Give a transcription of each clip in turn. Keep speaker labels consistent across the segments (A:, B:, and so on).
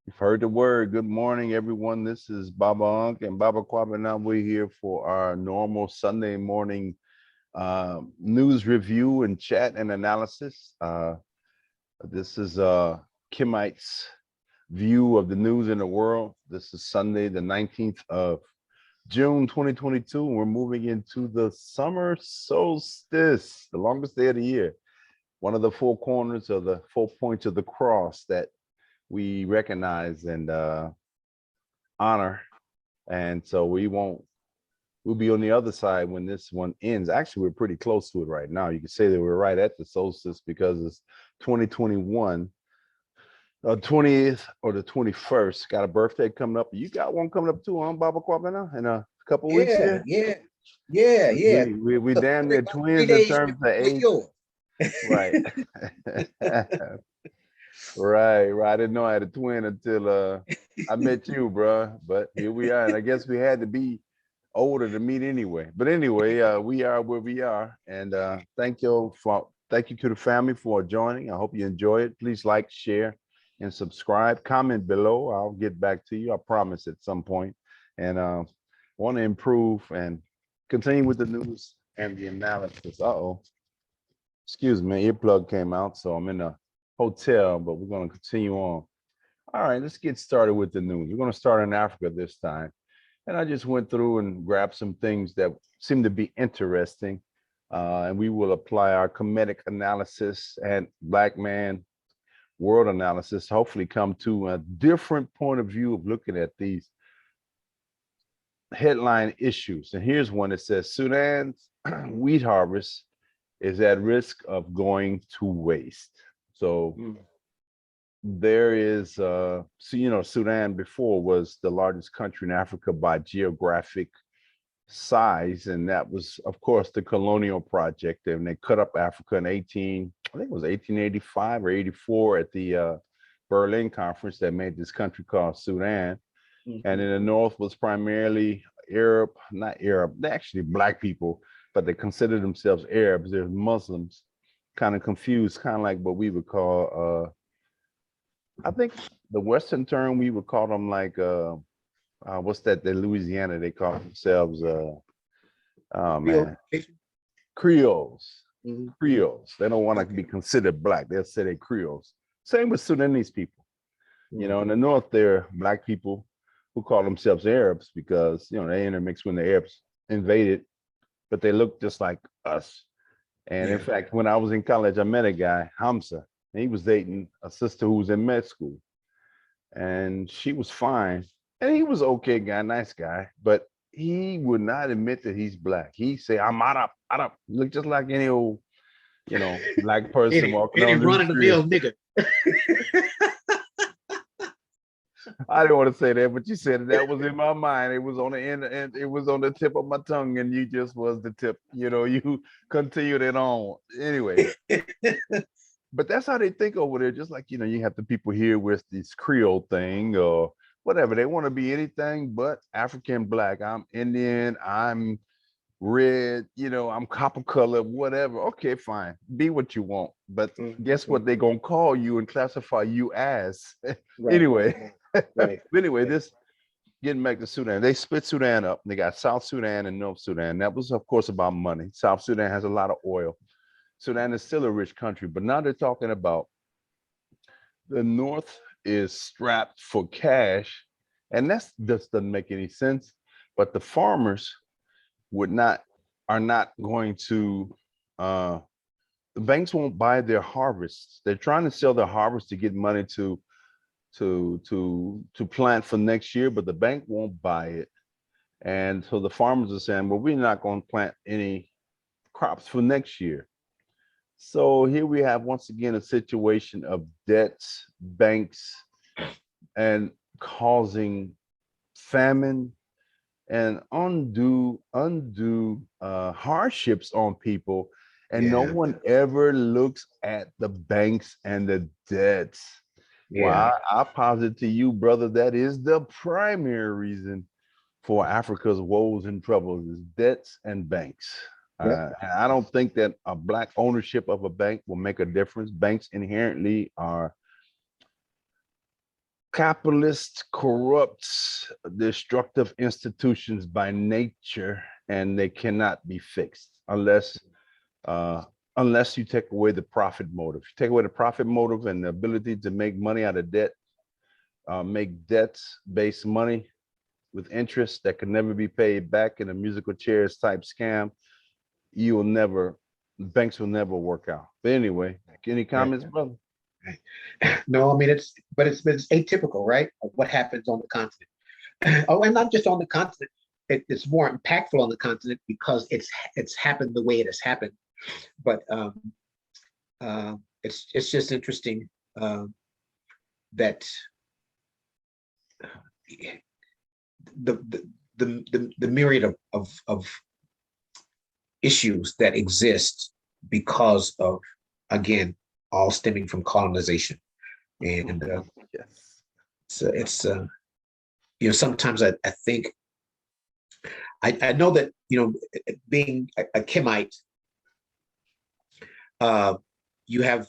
A: You've heard the word. Good morning, everyone. This is Baba Ahnk and Baba Kwabena. We're here for our normal Sunday morning news review and chat and analysis. This is Kemites' view of the news in the world. This is Sunday, the 19th of June, 2022. We're moving into the summer solstice, the longest day of the year. One of the four corners of the 4 points of the cross that we recognize and honor. And so we'll be on the other side when this one ends. Actually, we're pretty close to it right now. You can say that we're right at the solstice because it's 2021, 20th or the 21st. Got a birthday coming up. You got one coming up too, huh, Baba Kwabena, in a couple of weeks
B: Yeah,
A: here?
B: yeah, yeah, yeah.
A: We damn near
B: About three
A: twins in
B: days
A: terms of
B: before
A: age.
B: yours.
A: Right. Right. I didn't know I had a twin until I met you, bro. But here we are, and I guess we had to be older to meet anyway. But anyway, we are where we are, and thank you to the family for joining. I hope you enjoy it. Please like, share, and subscribe. Comment below. I'll get back to you. I promise at some point. And want to improve and continue with the news and the analysis. Excuse me, earplug came out, so I'm in a hotel, but we're going to continue on. All right, let's get started with the news. We're going to start in Africa this time. And I just went through and grabbed some things that seem to be interesting. And we will apply our comedic analysis and Black man world analysis, hopefully come to a different point of view of looking at these headline issues. And here's one that says Sudan's wheat harvest is at risk of going to waste. So there is, Sudan before was the largest country in Africa by geographic size, and that was, of course, the colonial project. And they cut up Africa in I think it was 1885 or 84 at the Berlin conference that made this country called Sudan. And in the north was primarily Arab, not Arab, they're actually Black people, but they consider themselves Arabs. They're Muslims, kind of confused, kind of like what we would call, I think the Western term, we would call them like, what's that? The Louisiana, they call themselves, oh man, Creoles. Creoles. They don't want to be considered Black. They'll say they're Creoles. Same with Sudanese people. You know, in the north, they're Black people who call themselves Arabs because, they intermixed when the Arabs invaded, but they look just like us. And in fact, when I was in college, I met a guy, Hamza, and he was dating a sister who was in med school. And she was fine. And he was okay guy, nice guy, but he would not admit that he's Black. He say, I'm Arab, Arab. Look just like any old, Black person walking
B: Any
A: on the
B: run of the
A: street.
B: mill nigga.
A: I didn't want to say that, but you said it. That was in my mind. It was on the end, and it was on the tip of my tongue, and you just was the tip. You continued it on. Anyway, but that's how they think over there. Just like, you have the people here with this Creole thing or whatever. They want to be anything but African Black. I'm Indian. I'm red. I'm copper colored, whatever. Okay, fine. Be what you want. But guess what? They're going to call you and classify you as. Anyway. Anyway, this getting back to Sudan, they split Sudan up. They got South Sudan and North Sudan. That was, of course, about money. South Sudan has a lot of oil. Sudan is still a rich country, but now they're talking about the North is strapped for cash, and that just doesn't make any sense. But the farmers are not going to. The banks won't buy their harvests. They're trying to sell their harvest to get money to plant for next year, but the bank won't buy it. And so the farmers are saying, well, we're not going to plant any crops for next year. So here we have once again a situation of debts, banks, and causing famine and undue hardships on people. And no one ever looks at the banks and the debts. Well, I posit to you, brother, that is the primary reason for Africa's woes and troubles is debts and banks. And I don't think that a Black ownership of a bank will make a difference. Banks inherently are capitalist, corrupt, destructive institutions by nature, and they cannot be fixed uh, unless you take away the profit motive. You take away the profit motive and the ability to make money out of debt, make debts-based money with interest that can never be paid back in a musical chairs type scam. You will never, banks will never work out. But anyway, any comments, brother?
B: No, I mean it's atypical, right? Of what happens on the continent. Oh, and not just on the continent. It's more impactful on the continent because it's happened the way it has happened. But it's just interesting that the myriad of issues that exist because of, again, all stemming from colonization. And
A: Yes.
B: so it's you know, sometimes I think I know that, you know, being a Kemite, you have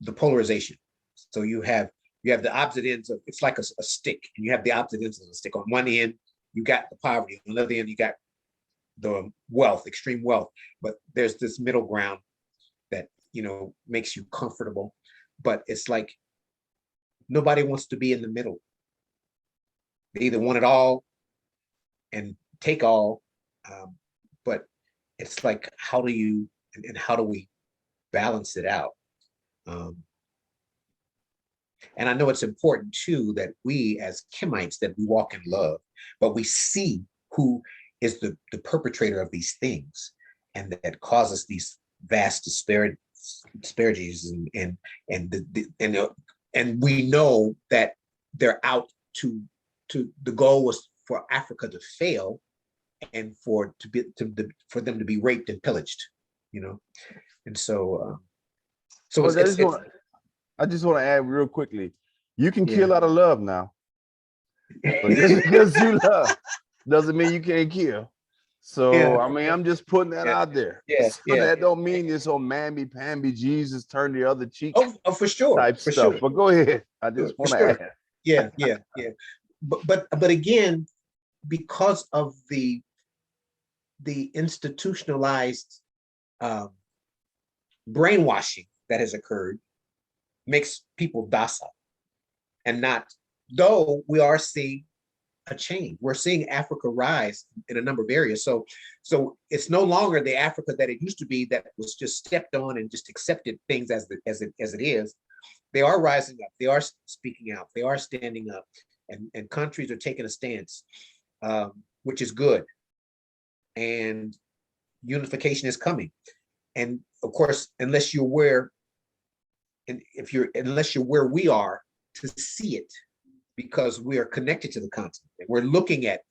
B: the polarization. So you have the opposite ends of, it's like a stick, and you have the opposite ends of the stick. On one end, you got the poverty. On the other end, you got the wealth, extreme wealth. But there's this middle ground that, you know, makes you comfortable. But it's like nobody wants to be in the middle. They either want it all and take all, but it's like, how do you and how do we balance it out? And I know it's important too that we as Kemites, that we walk in love, but we see who is the perpetrator of these things, and that causes these vast disparities, and we know that they're out to the goal was for Africa to fail, and for them to be raped and pillaged, you know. And so
A: I just want to add real quickly, you can kill out of love now. But just because you love doesn't mean you can't kill. So I mean, I'm just putting that out there. So that don't mean this old mamby-pamby Jesus turn the other cheek.
B: Oh, for sure.
A: Type
B: for
A: stuff.
B: Sure.
A: But go ahead. I just want to add.
B: Yeah. But again, because of the institutionalized brainwashing that has occurred, makes people docile, and not, though we are seeing a change. We're seeing Africa rise in a number of areas. So it's no longer the Africa that it used to be, that was just stepped on and just accepted things as it is. They are rising up. They are speaking out. They are standing up, and countries are taking a stance, which is good. And unification is coming. And of course, unless you're where we are to see it, because we are connected to the continent. We're looking at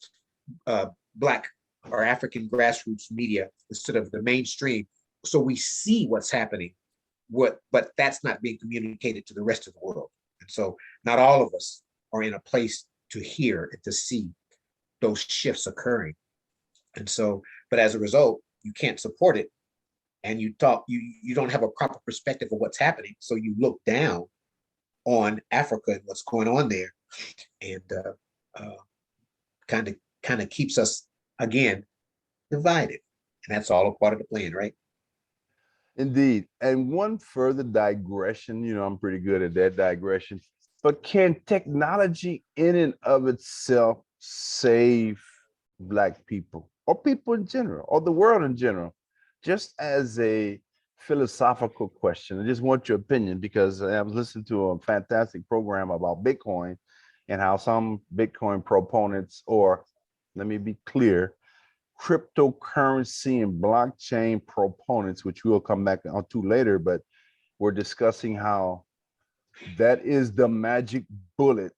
B: Black or African grassroots media instead of the mainstream. So we see what's happening, but that's not being communicated to the rest of the world. And so not all of us are in a place to hear and to see those shifts occurring. And so, but as a result, you can't support it. And you don't have a proper perspective of what's happening. So you look down on Africa and what's going on there, and kind of keeps us, again, divided. And that's all a part of the plan, right?
A: Indeed. And one further digression, you know, I'm pretty good at that digression, but can technology in and of itself save Black people, or people in general, or the world in general? Just as a philosophical question, I just want your opinion, because I was listening to a fantastic program about Bitcoin and how some Bitcoin proponents, or let me be clear, cryptocurrency and blockchain proponents, which we'll come back on to later, but we're discussing how that is the magic bullet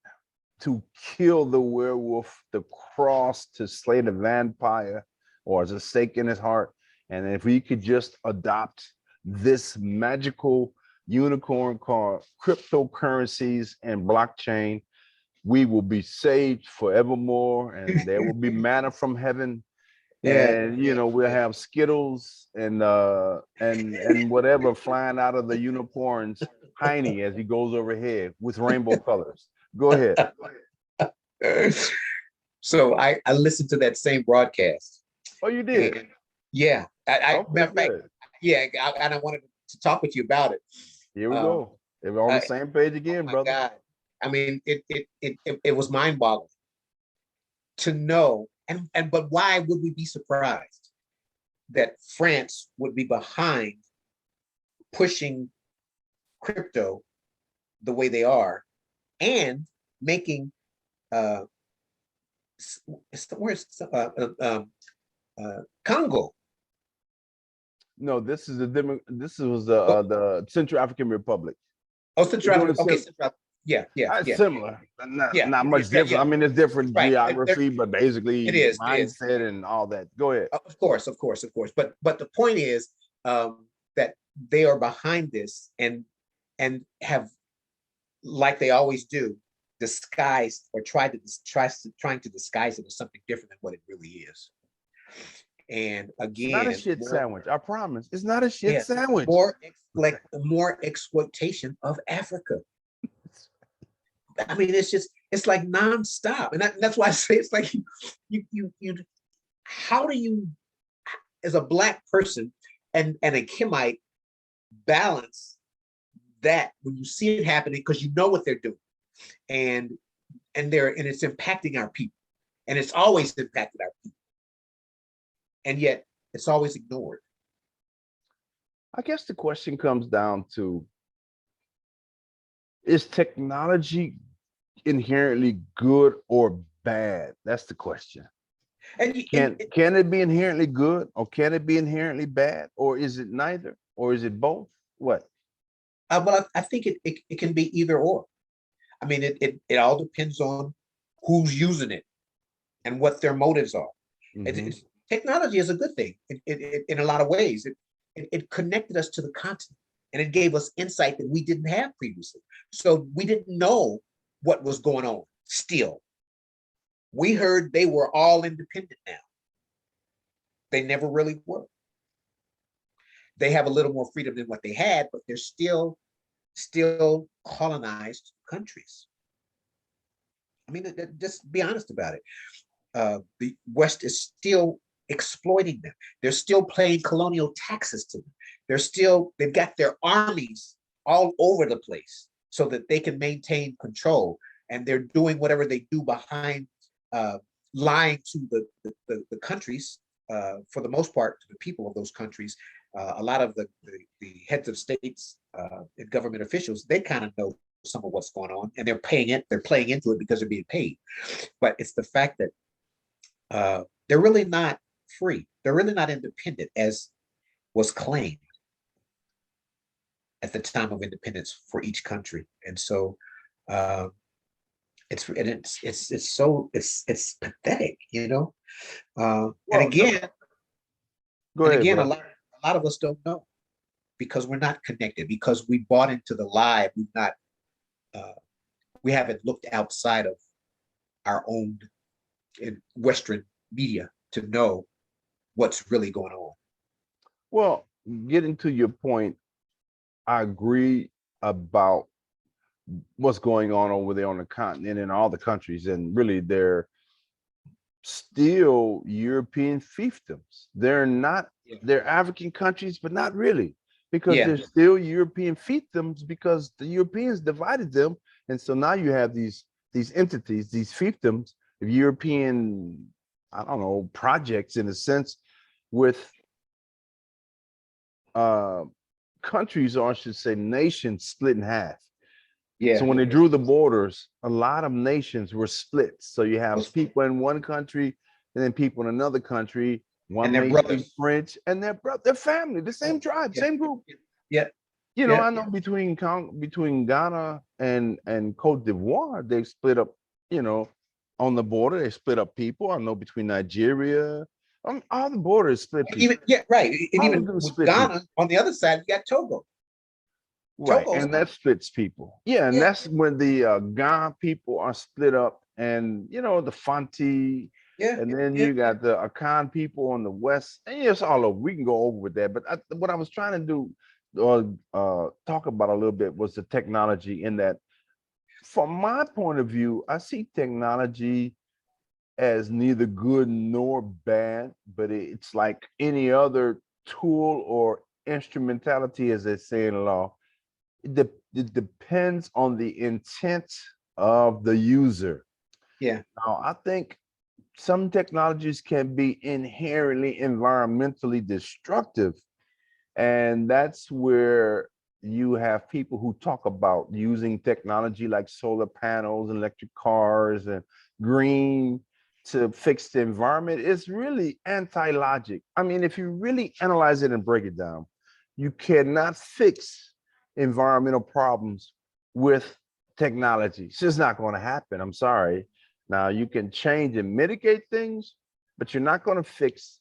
A: to kill the werewolf, the cross to slay the vampire, or as a stake in his heart. And if we could just adopt this magical unicorn called cryptocurrencies and blockchain, we will be saved forevermore, and there will be manna from heaven. And you know, we'll have Skittles and whatever flying out of the unicorn's hiney as he goes overhead with rainbow colors. Go ahead.
B: So I listened to that same broadcast.
A: Oh, you did?
B: And yeah,
A: Okay,
B: matter of fact,
A: good.
B: yeah, and I wanted to talk with you about it.
A: Here we
B: Um,
A: go. We're on the same page
B: oh
A: again,
B: my
A: brother.
B: God. I mean, it was mind-boggling to know, and but why would we be surprised that France would be behind pushing crypto the way they are and making where's Congo.
A: No, this is this was
B: Oh,
A: the Central African Republic.
B: oh,
A: They're
B: Central
A: doing
B: Africa. Okay,
A: sim
B: Central Africa. Yeah, yeah, yeah,
A: similar,
B: yeah,
A: not much
B: yeah,
A: different.
B: yeah.
A: I mean, it's different
B: Right.
A: geography, but
B: It
A: basically
B: is. It is.
A: mindset and all that. Go ahead.
B: Of course, of course, of course. But the point is that they are behind this and have, like they always do, disguised or trying to disguise it as something different than what it really is. And
A: It's not a
B: again,
A: shit sandwich. I promise. It's not a shit
B: yeah,
A: sandwich.
B: more exploitation of Africa. I mean, it's like nonstop, and that's why I say it's like you. How do you, as a Black person and a Kemite, balance that when you see it happening because you know what they're doing, and it's impacting our people, and it's always impacted our people, and yet it's always ignored.
A: I guess the question comes down to, is technology inherently good or bad? That's the question.
B: And
A: Can it be inherently good, or can it be inherently bad, or is it neither, or is it both? What?
B: well, I think it can be either or. I mean, it all depends on who's using it and what their motives are.
A: Mm-hmm.
B: Technology is a good thing in a lot of ways. It connected us to the continent, and it gave us insight that we didn't have previously. So we didn't know what was going on still. We heard they were all independent now. They never really were. They have a little more freedom than what they had, but they're still colonized countries. I mean, just be honest about it. The West is still exploiting them. They're still paying colonial taxes to them. They've got their armies all over the place so that they can maintain control. And they're doing whatever they do behind, lying to the countries, for the most part, to the people of those countries. A lot of the heads of states and government officials, they kind of know some of what's going on, and they're playing into it because they're being paid. But it's the fact that they're really not free. They're really not independent as was claimed at the time of independence for each country. And so it's pathetic, you know.
A: Well,
B: and again,
A: go ahead,
B: a
A: bro.
B: lot of us don't know because we're not connected, because we bought into the lie. We haven't looked outside of our own Western media to know what's really going on.
A: Well, getting to your point, I agree about what's going on over there on the continent and all the countries, and really they're still European fiefdoms. They're not, they're African countries, but not really, because they're still European fiefdoms because the Europeans divided them. And so now you have these entities, these fiefdoms of European, I don't know, projects in a sense, with countries, or I should say nations, split in half.
B: Yeah.
A: So when they drew the borders, a lot of nations were split. So you have people in one country and then people in another country. One may speak French, and they're family, the same tribe, same group.
B: Yeah.
A: You know, I know between Ghana and Cote d'Ivoire, they split up, you know, on the border, they split up people. I know between Nigeria, all the borders split people.
B: And even with Ghana, on the other side, you got Togo.
A: Right, and that splits people. Yeah, and that's when the Ghana people are split up, and you know, the Fanti, and then you got the Akan people on the west, and it's all over. We can go over with that, but what I was trying to do, talk about a little bit, was the technology, in that from my point of view, I see technology as neither good nor bad, but it's like any other tool or instrumentality, as they say in law. It depends on the intent of the user.
B: Yeah.
A: Now, I think some technologies can be inherently environmentally destructive. And that's where you have people who talk about using technology like solar panels, electric cars, and green to fix the environment. It's really anti-logic. I mean, if you really analyze it and break it down, you cannot fix environmental problems with technology. It's just not going to happen. I'm sorry. Now, you can change and mitigate things, but you're not going to fix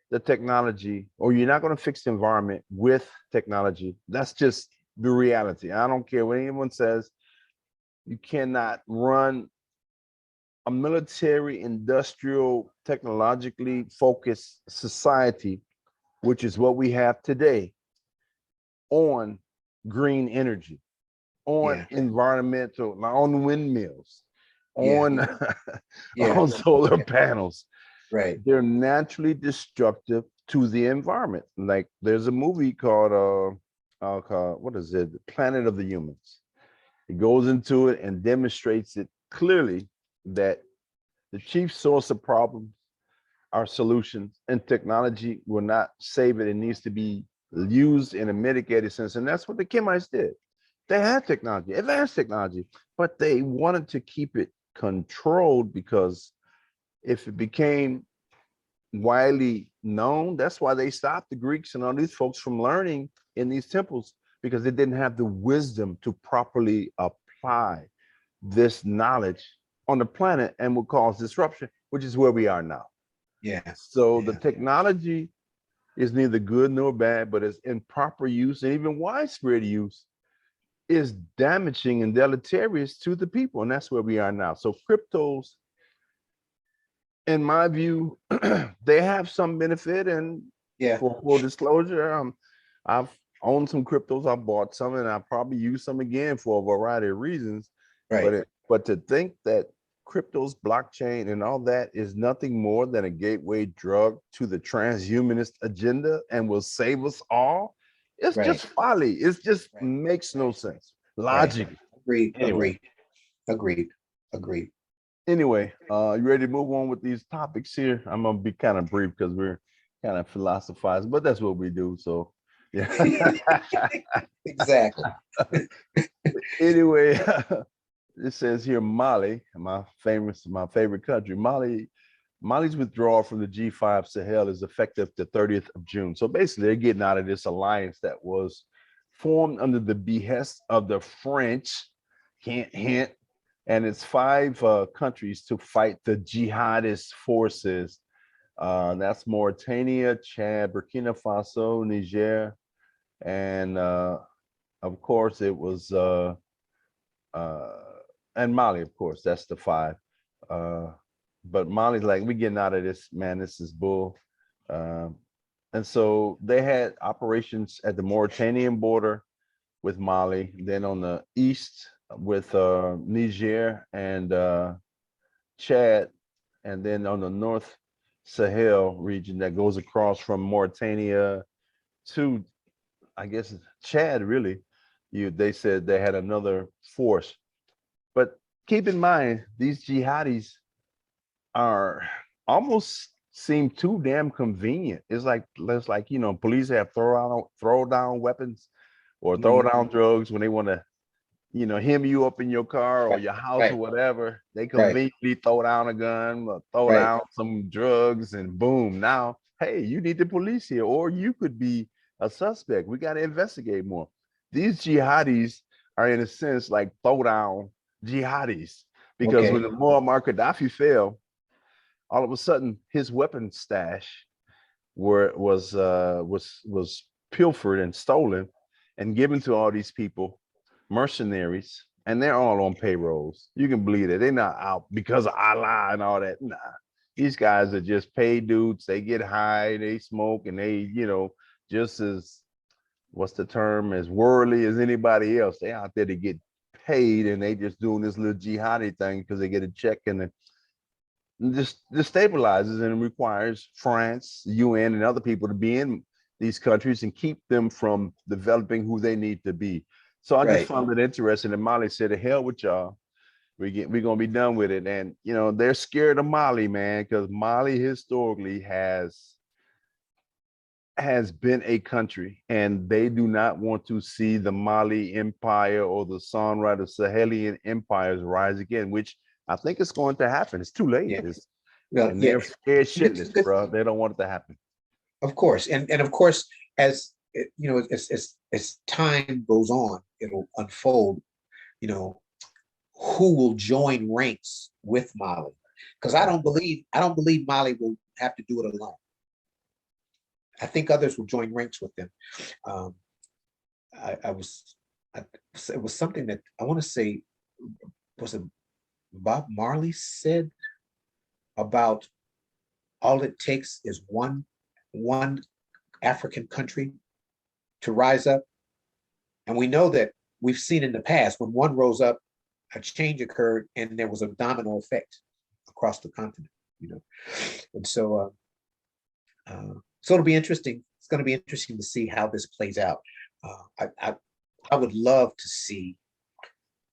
A: the technology, or you're not going to fix the environment with technology. That's just the reality. I don't care what anyone says. You cannot run a military, industrial, technologically focused society, which is what we have today, on green energy, on
B: Yeah.
A: environmental, on windmills,
B: Yeah.
A: on
B: Yeah.
A: on solar panels.
B: Right.
A: They're naturally destructive to the environment. Like there's a movie called what is it? Planet of the Humans. It goes into it and demonstrates it clearly that the chief source of problems are solutions, and technology will not save it. It needs to be used in a mitigated sense. And that's what the Kemites did. They had technology, advanced technology, but they wanted to keep it controlled, because if it became widely known, that's why they stopped the Greeks and all these folks from learning in these temples, because they didn't have the wisdom to properly apply this knowledge on the planet and would cause disruption, which is where we are now.
B: Yeah.
A: So the
B: Yeah.
A: technology is neither good nor bad, but it's improper use and even widespread use is damaging and deleterious to the people. And that's where we are now. So cryptos, in my view, they have some benefit. And
B: Yeah.
A: for full disclosure, I've owned some cryptos. I bought some, and I probably use some again for a variety of reasons.
B: Right.
A: But to think that cryptos, blockchain, and all that is nothing more than a gateway drug to the transhumanist agenda and will save us all, it's
B: Right.
A: just folly. It just
B: Right.
A: makes no sense.
B: Right.
A: Logic.
B: Agreed.
A: Anyway.
B: Agreed. Agreed.
A: Anyway, you ready to move on with these topics here? I'm gonna be kind of brief because we're kind of philosophizing, but that's what we do. So yeah.
B: Exactly.
A: Anyway, it says here Mali, my favorite country. Mali's withdrawal from the G5 Sahel is effective the 30th of June. So basically, they're getting out of this alliance that was formed under the behest of the French, hint, hint, and it's five countries to fight the jihadist forces. That's Mauritania, Chad, Burkina Faso, Niger, and of course it was uh, and Mali, of course. That's the five. But Mali's like, we getting out of this, man. This is bull. Um, and so they had operations at the Mauritanian border with Mali, then on the east with Niger and Chad, and then on the North Sahel region that goes across from Mauritania to, I guess, Chad. Really, they said they had another force, but keep in mind these jihadis are almost seem too damn convenient. It's like police have throw down weapons or throw
B: Mhm.
A: down drugs when they want to hem you up in your car or
B: Right.
A: your house or
B: Right.
A: whatever. They
B: Right.
A: conveniently throw down a gun or throw
B: Right.
A: down some drugs, and boom, now, hey, you need the police here, or you could be a suspect. We got to investigate more. These jihadis are, in a sense, like throw down jihadis, because when
B: Okay.
A: the Muammar Gaddafi fell, all of a sudden his weapon stash was pilfered and stolen and given to all these people, mercenaries, and they're all on payrolls. You can believe it. They're not out because of Allah and all that. Nah, these guys are just paid dudes. They get high, they smoke, and they, just as, what's the term, as worldly as anybody else. They out there to get paid and they just doing this little jihadi thing because they get a check and it just destabilizes and requires France, UN, and other people to be in these countries and keep them from developing who they need to be. So I just
B: Right.
A: found it interesting that Mali said, "The hell with y'all. We're gonna be done with it." And you know, they're scared of Mali, man, because Mali historically has been a country, and they do not want to see the Mali Empire or the Sonra, the Sahelian empires rise again, which I think it's going to happen. It's too late.
B: Yeah. Well,
A: And
B: yeah.
A: they're scared
B: Because,
A: shitless, bro. They don't want it to happen.
B: of course, and of course, as as time goes on, it'll unfold. You know, who will join ranks with Mali? Because I don't believe Mali will have to do it alone. I think others will join ranks with them. Um, I was, it was something that I want to say, was it Bob Marley said about all it takes is one African country to rise up. And we know that we've seen in the past when one rose up, a change occurred and there was a domino effect across the continent, you know. And so it'll be interesting. It's going to be interesting to see how this plays out. I would love to see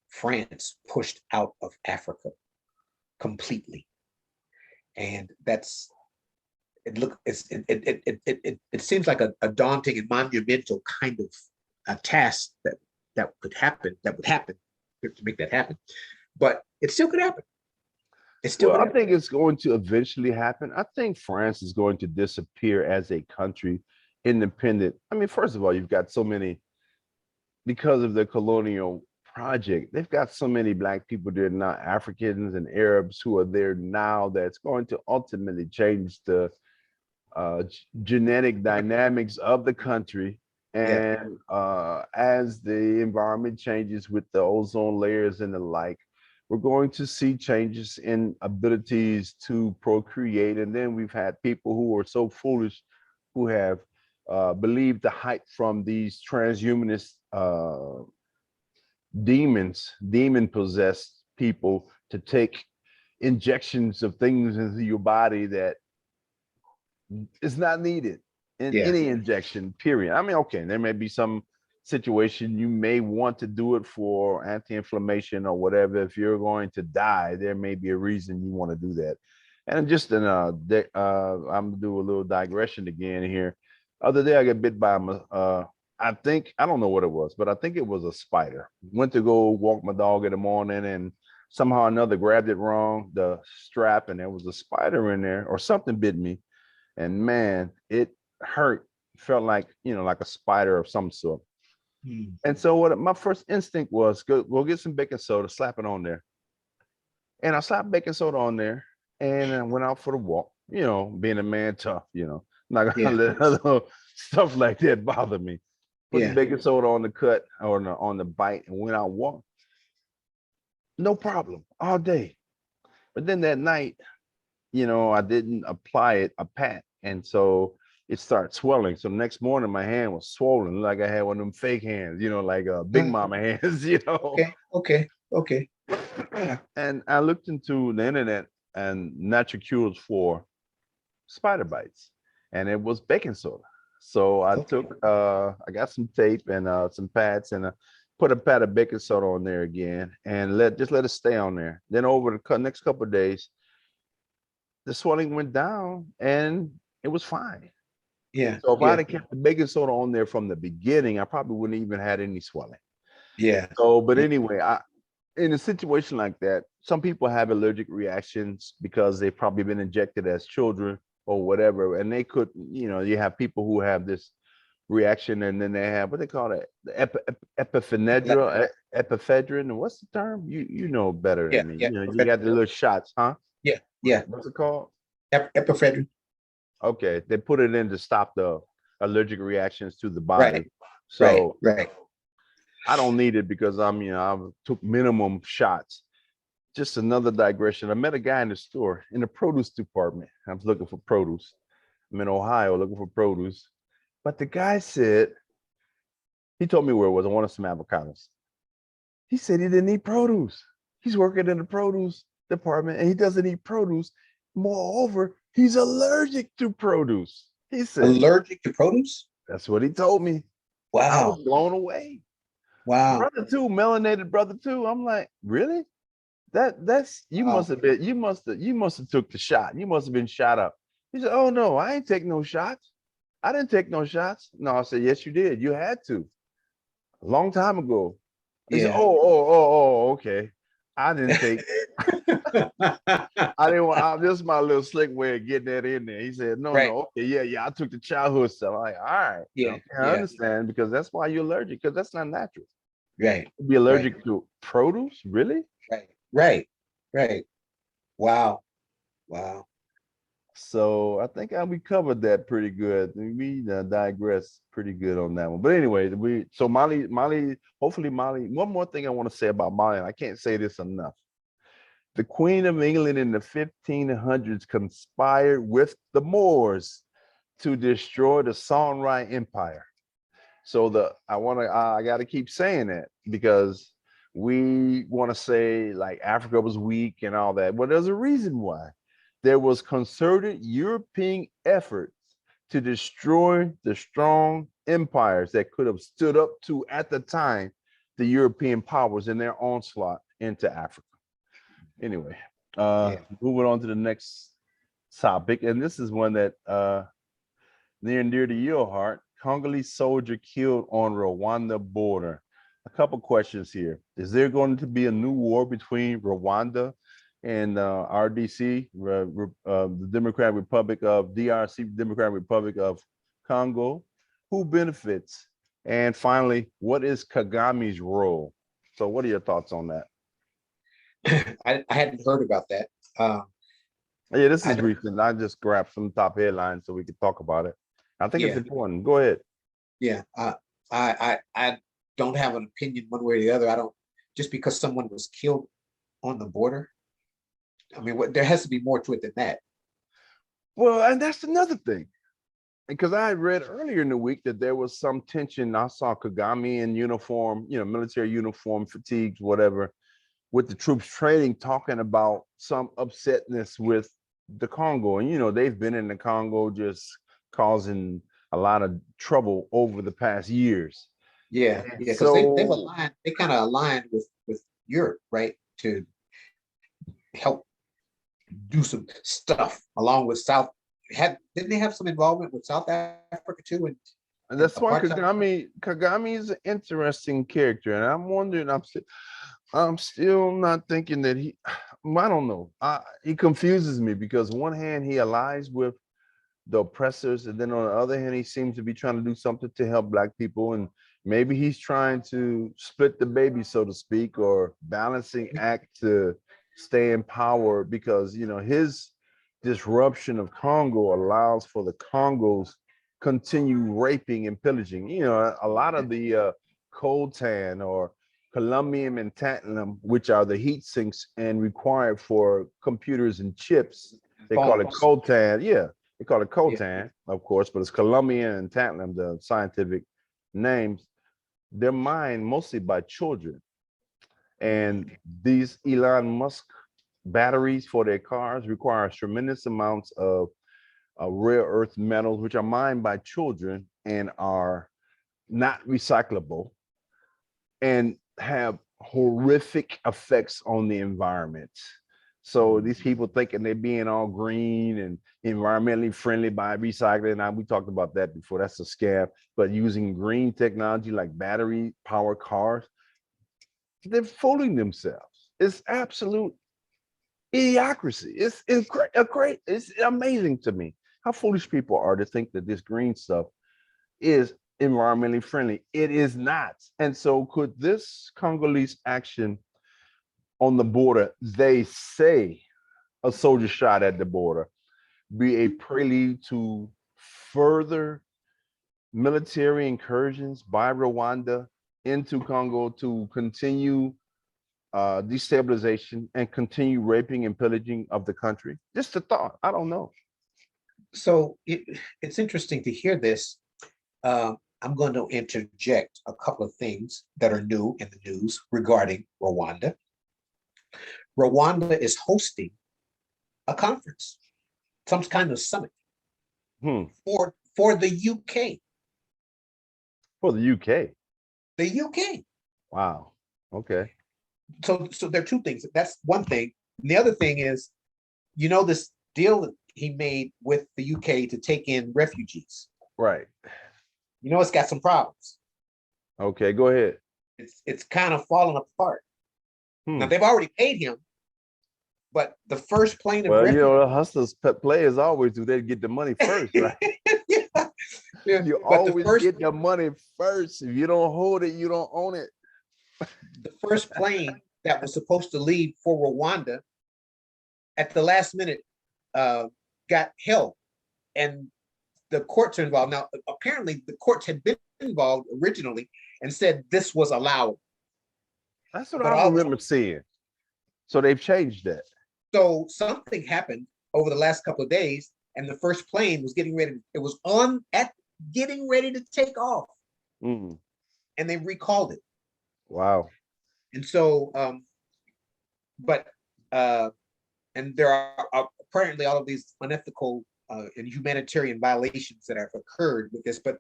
B: France pushed out of Africa completely, and that's it seems like a daunting and monumental kind of a task that would happen to make that happen, but it still could happen. It still
A: Well,
B: could
A: I
B: happen.
A: think it's going to eventually happen. I think France is going to disappear as a country, independent. I mean, first of all, you've got so many, because of the colonial project, they've got so many Black people there now, Africans and Arabs who are there now, that's going to ultimately change the genetic dynamics of the country.
B: Yeah,
A: And as the environment changes with the ozone layers and the like, we're going to see changes in abilities to procreate. And then we've had people who are so foolish who have believed the hype from these transhumanist demon possessed people to take injections of things into your body that is not needed in
B: yeah,
A: any injection, period. I mean, okay, there may be some situation you may want to do it for anti-inflammation or whatever. If you're going to die, there may be a reason you want to do that. And just in I'm gonna do a little digression again here. Other day I got bit by I think, I don't know what it was, but I think it was a spider. Went to go walk my dog in the morning and somehow or another grabbed it wrong, the strap, and there was a spider in there or something bit me. And man, it hurt. Felt like, like a spider of some sort.
B: mm,
A: And so what my first instinct was, go get some baking soda, slap it on there. And I slapped baking soda on there and I went out for the walk, being a man tough, not gonna
B: yeah,
A: let other stuff like that bother me. Put the
B: yeah,
A: baking soda on the cut or on the bite and went out walk. No problem all day. But then that night, I didn't apply it a pat. And so it started swelling. So the next morning, my hand was swollen, like I had one of them fake hands, like big
B: uh,
A: mama hands,
B: okay,
A: And I looked into the internet and natural cures for spider bites, and it was baking soda. So I
B: okay,
A: I got some tape and some pads and put a pat of baking soda on there again and let it stay on there. Then over the next couple of days, the swelling went down and it was fine.
B: yeah,
A: So if I'd
B: yeah,
A: have kept the baking soda on there from the beginning, I probably wouldn't even had any swelling.
B: yeah,
A: So, but
B: yeah,
A: anyway, in a situation like that, some people have allergic reactions because they've probably been injected as children or whatever, and they could, you have people who have this reaction, and then they have what they call it, the epiphedrine. What's the term? You know better
B: yeah,
A: than me.
B: yeah,
A: You got the little shots, huh?
B: yeah, yeah.
A: What's it called?
B: Epiphedrine,
A: Okay, they put it in to stop the allergic reactions to the
B: right,
A: body.
B: right,
A: So
B: right.
A: I don't need it because I took minimum shots. Just another digression. I met a guy in the store in the produce department. I was looking for produce. I'm in Ohio looking for produce. But the guy said, he told me where it was. I wanted some avocados. He said he didn't eat produce. He's working in the produce department and he doesn't eat produce. Moreover, he's allergic to produce. He said,
B: Allergic to produce?
A: that's what he told me. I was
B: Wow.
A: blown away.
B: Wow.
A: Brother too, melanated brother too. I'm like, really? That's you
B: Wow.
A: must have been, you must have took the shot. You must have been shot up. He said, oh no, I ain't take no shots. I didn't take no shots. No, I said, yes, you did. You had to. A long time ago. He said,
B: Yeah.
A: okay. I didn't take, I didn't want, this is my little slick way of getting that in there. He said, no,
B: Right.
A: okay, yeah, I took the childhood stuff. I'm like, all right,
B: Yeah.
A: okay, I
B: Yeah.
A: understand because that's why you're allergic, because that's not natural.
B: Right.
A: To be
B: Right.
A: allergic to produce, really?
B: Right. Right. Right. Wow. Wow.
A: So I think we covered that pretty good. We digress pretty good on that one. But anyway, Molly, hopefully Molly. One more thing I want to say about Molly, and I can't say this enough. The Queen of England in the 1500s conspired with the Moors to destroy the Sonrai Empire. So I got to keep saying that because we want to say like Africa was weak and all that. Well, there's a reason why. There was concerted European efforts to destroy the strong empires that could have stood up to, at the time, the European powers in their onslaught into Africa. Anyway,
B: Yeah.
A: moving on to the next topic, and this is one that near and dear to your heart. Congolese soldier killed on Rwanda border. A couple questions here. Is there going to be a new war between Rwanda and RDC, the Democratic Republic of DRC, Democratic Republic of Congo? Who benefits? And finally, what is Kagame's role? So what are your thoughts on that?
B: I hadn't heard about that.
A: Yeah, this
B: I
A: is
B: don't.
A: recent. I just grabbed some top headlines so we could talk about it. I think it's
B: Yeah.
A: important. Go ahead.
B: Yeah. I don't have an opinion one way or the other. I don't. Just because someone was killed on the border. I mean, there has to be more to it than that.
A: Well, and that's another thing. Because I had read earlier in the week that there was some tension. I saw Kagame in uniform, military uniform, fatigues, whatever, with the troops training, talking about some upsetness with the Congo. And, they've been in the Congo just causing a lot of trouble over the past years.
B: Yeah.
A: And
B: Yeah. Because they've
A: so,
B: aligned. They kind of aligned with Europe, right, to help do some stuff along with South. Didn't they have some involvement with South Africa too?
A: and
B: And
A: that's why
B: apartheid.
A: Kagame is an interesting character. And I'm wondering, I'm still not thinking that I don't know. He confuses me because one hand he allies with the oppressors, and then on the other hand, he seems to be trying to do something to help Black people. And maybe he's trying to split the baby, so to speak, or balancing act to stay in power because, his disruption of Congo allows for the Congos continue raping and pillaging. A lot of the coltan or columbium and tantalum, which are the heat sinks and required for computers and chips, they call it coltan. Yeah, they call it coltan, of course, but it's columbium and tantalum, the scientific names. They're mined mostly by children. And these Elon Musk batteries for their cars require tremendous amounts of rare earth metals, which are mined by children and are not recyclable and have horrific effects on the environment. So these people thinking they're being all green and environmentally friendly by recycling. Now, we talked about that before. That's a scam. But using green technology like battery powered cars, they're fooling themselves. It's absolute idiocracy. It's amazing to me how foolish people are to think that this green stuff is environmentally friendly. It is not. And so could this Congolese action on the border, they say a soldier shot at the border, be a prelude to further military incursions by Rwanda into Congo to continue destabilization and continue raping and pillaging of the country? Just a thought. I don't know.
B: So it's interesting to hear this. I'm going to interject a couple of things that are new in the news regarding Rwanda. Rwanda is hosting a conference, some kind of summit for the UK.
A: For the UK.
B: The UK.
A: Wow. Okay.
B: So there are two things. That's one thing. And the other thing is, this deal that he made with the UK to take in refugees.
A: Right.
B: It's got some problems.
A: Okay, go ahead.
B: It's kind of falling apart. Now they've already paid him, but the first plane of
A: refugees. The hustlers players always do. They get the money first, right?
B: Yeah.
A: You always get the money first. If you don't hold it, you don't own it.
B: The first plane that was supposed to leave for Rwanda at the last minute got held, and the courts are involved. Now, apparently the courts had been involved originally and said this was allowed.
A: That's what I remember seeing. So they've changed that.
B: So something happened over the last couple of days, and the first plane was getting ready. It was getting ready to take off, and they recalled it.
A: Wow.
B: And so, and there are apparently all of these unethical and humanitarian violations that have occurred with this. But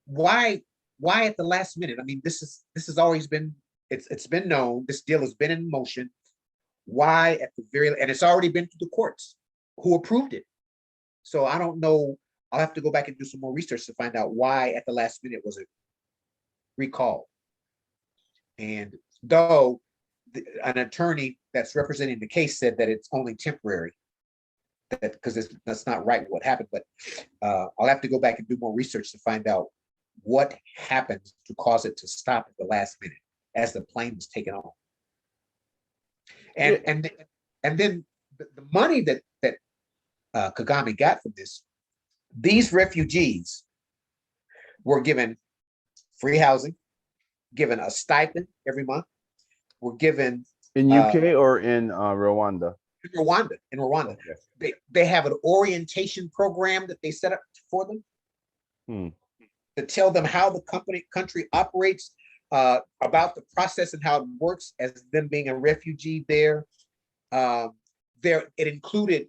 B: why at the last minute? I mean, this has always been, it's been known. This deal has been in motion. Why at the and it's already been to the courts who approved it. So I don't know. I'll have to go back and do some more research to find out why at the last minute was it recalled. And though an attorney that's representing the case said that it's only temporary, because that's not right what happened. But I'll have to go back and do more research to find out what happened to cause it to stop at the last minute as the plane was taken off. And then the money that Kagame got from this, these refugees were given free housing, given a stipend every month, were given
A: in UK or in Rwanda.
B: In Rwanda. Okay. They have an orientation program that they set up for them to tell them how the country operates, about the process and how it works as them being a refugee there. It included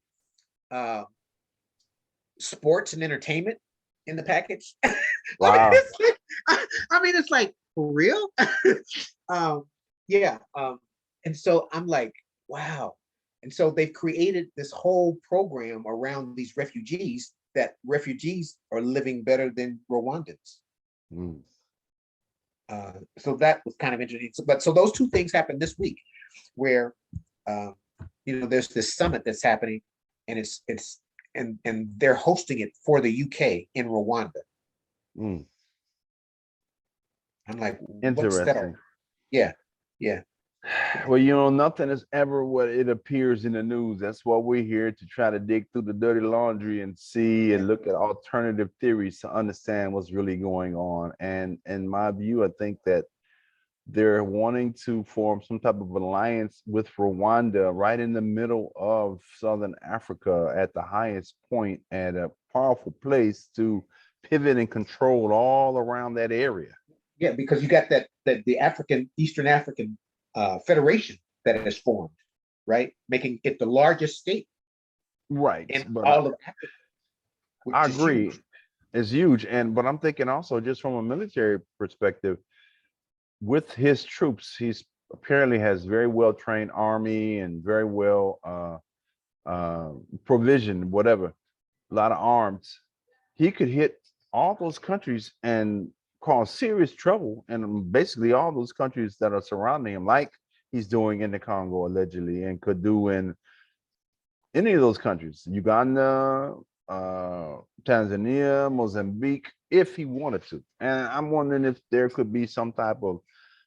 B: sports and entertainment in the package.
A: Wow.
B: It's like, for real? And so I'm like, wow. And so they've created this whole program around these refugees, that refugees are living better than Rwandans. So that was kind of interesting. So those two things happened this week, where there's this summit that's happening, and and they're hosting it for the UK in Rwanda. I'm like,
A: interesting.
B: Yeah.
A: Well, nothing is ever what it appears in the news. That's why we're here, to try to dig through the dirty laundry and see and look at alternative theories to understand what's really going on. And in my view, I think that they're wanting to form some type of alliance with Rwanda right in the middle of Southern Africa, at the highest point, at a powerful place to pivot and control all around that area.
B: Yeah, because you got the Eastern African Federation that has formed, right, making it the largest state,
A: right,
B: in all of Africa.
A: I agree, it's huge. But I'm thinking also, just from a military perspective, with his troops, he's apparently has very well trained army and very well provisioned, whatever, a lot of arms. He could hit all those countries and cause serious trouble, and basically all those countries that are surrounding him, like he's doing in the Congo allegedly, and could do in any of those countries, Uganda, Tanzania, Mozambique, if he wanted to. And I'm wondering if there could be some type of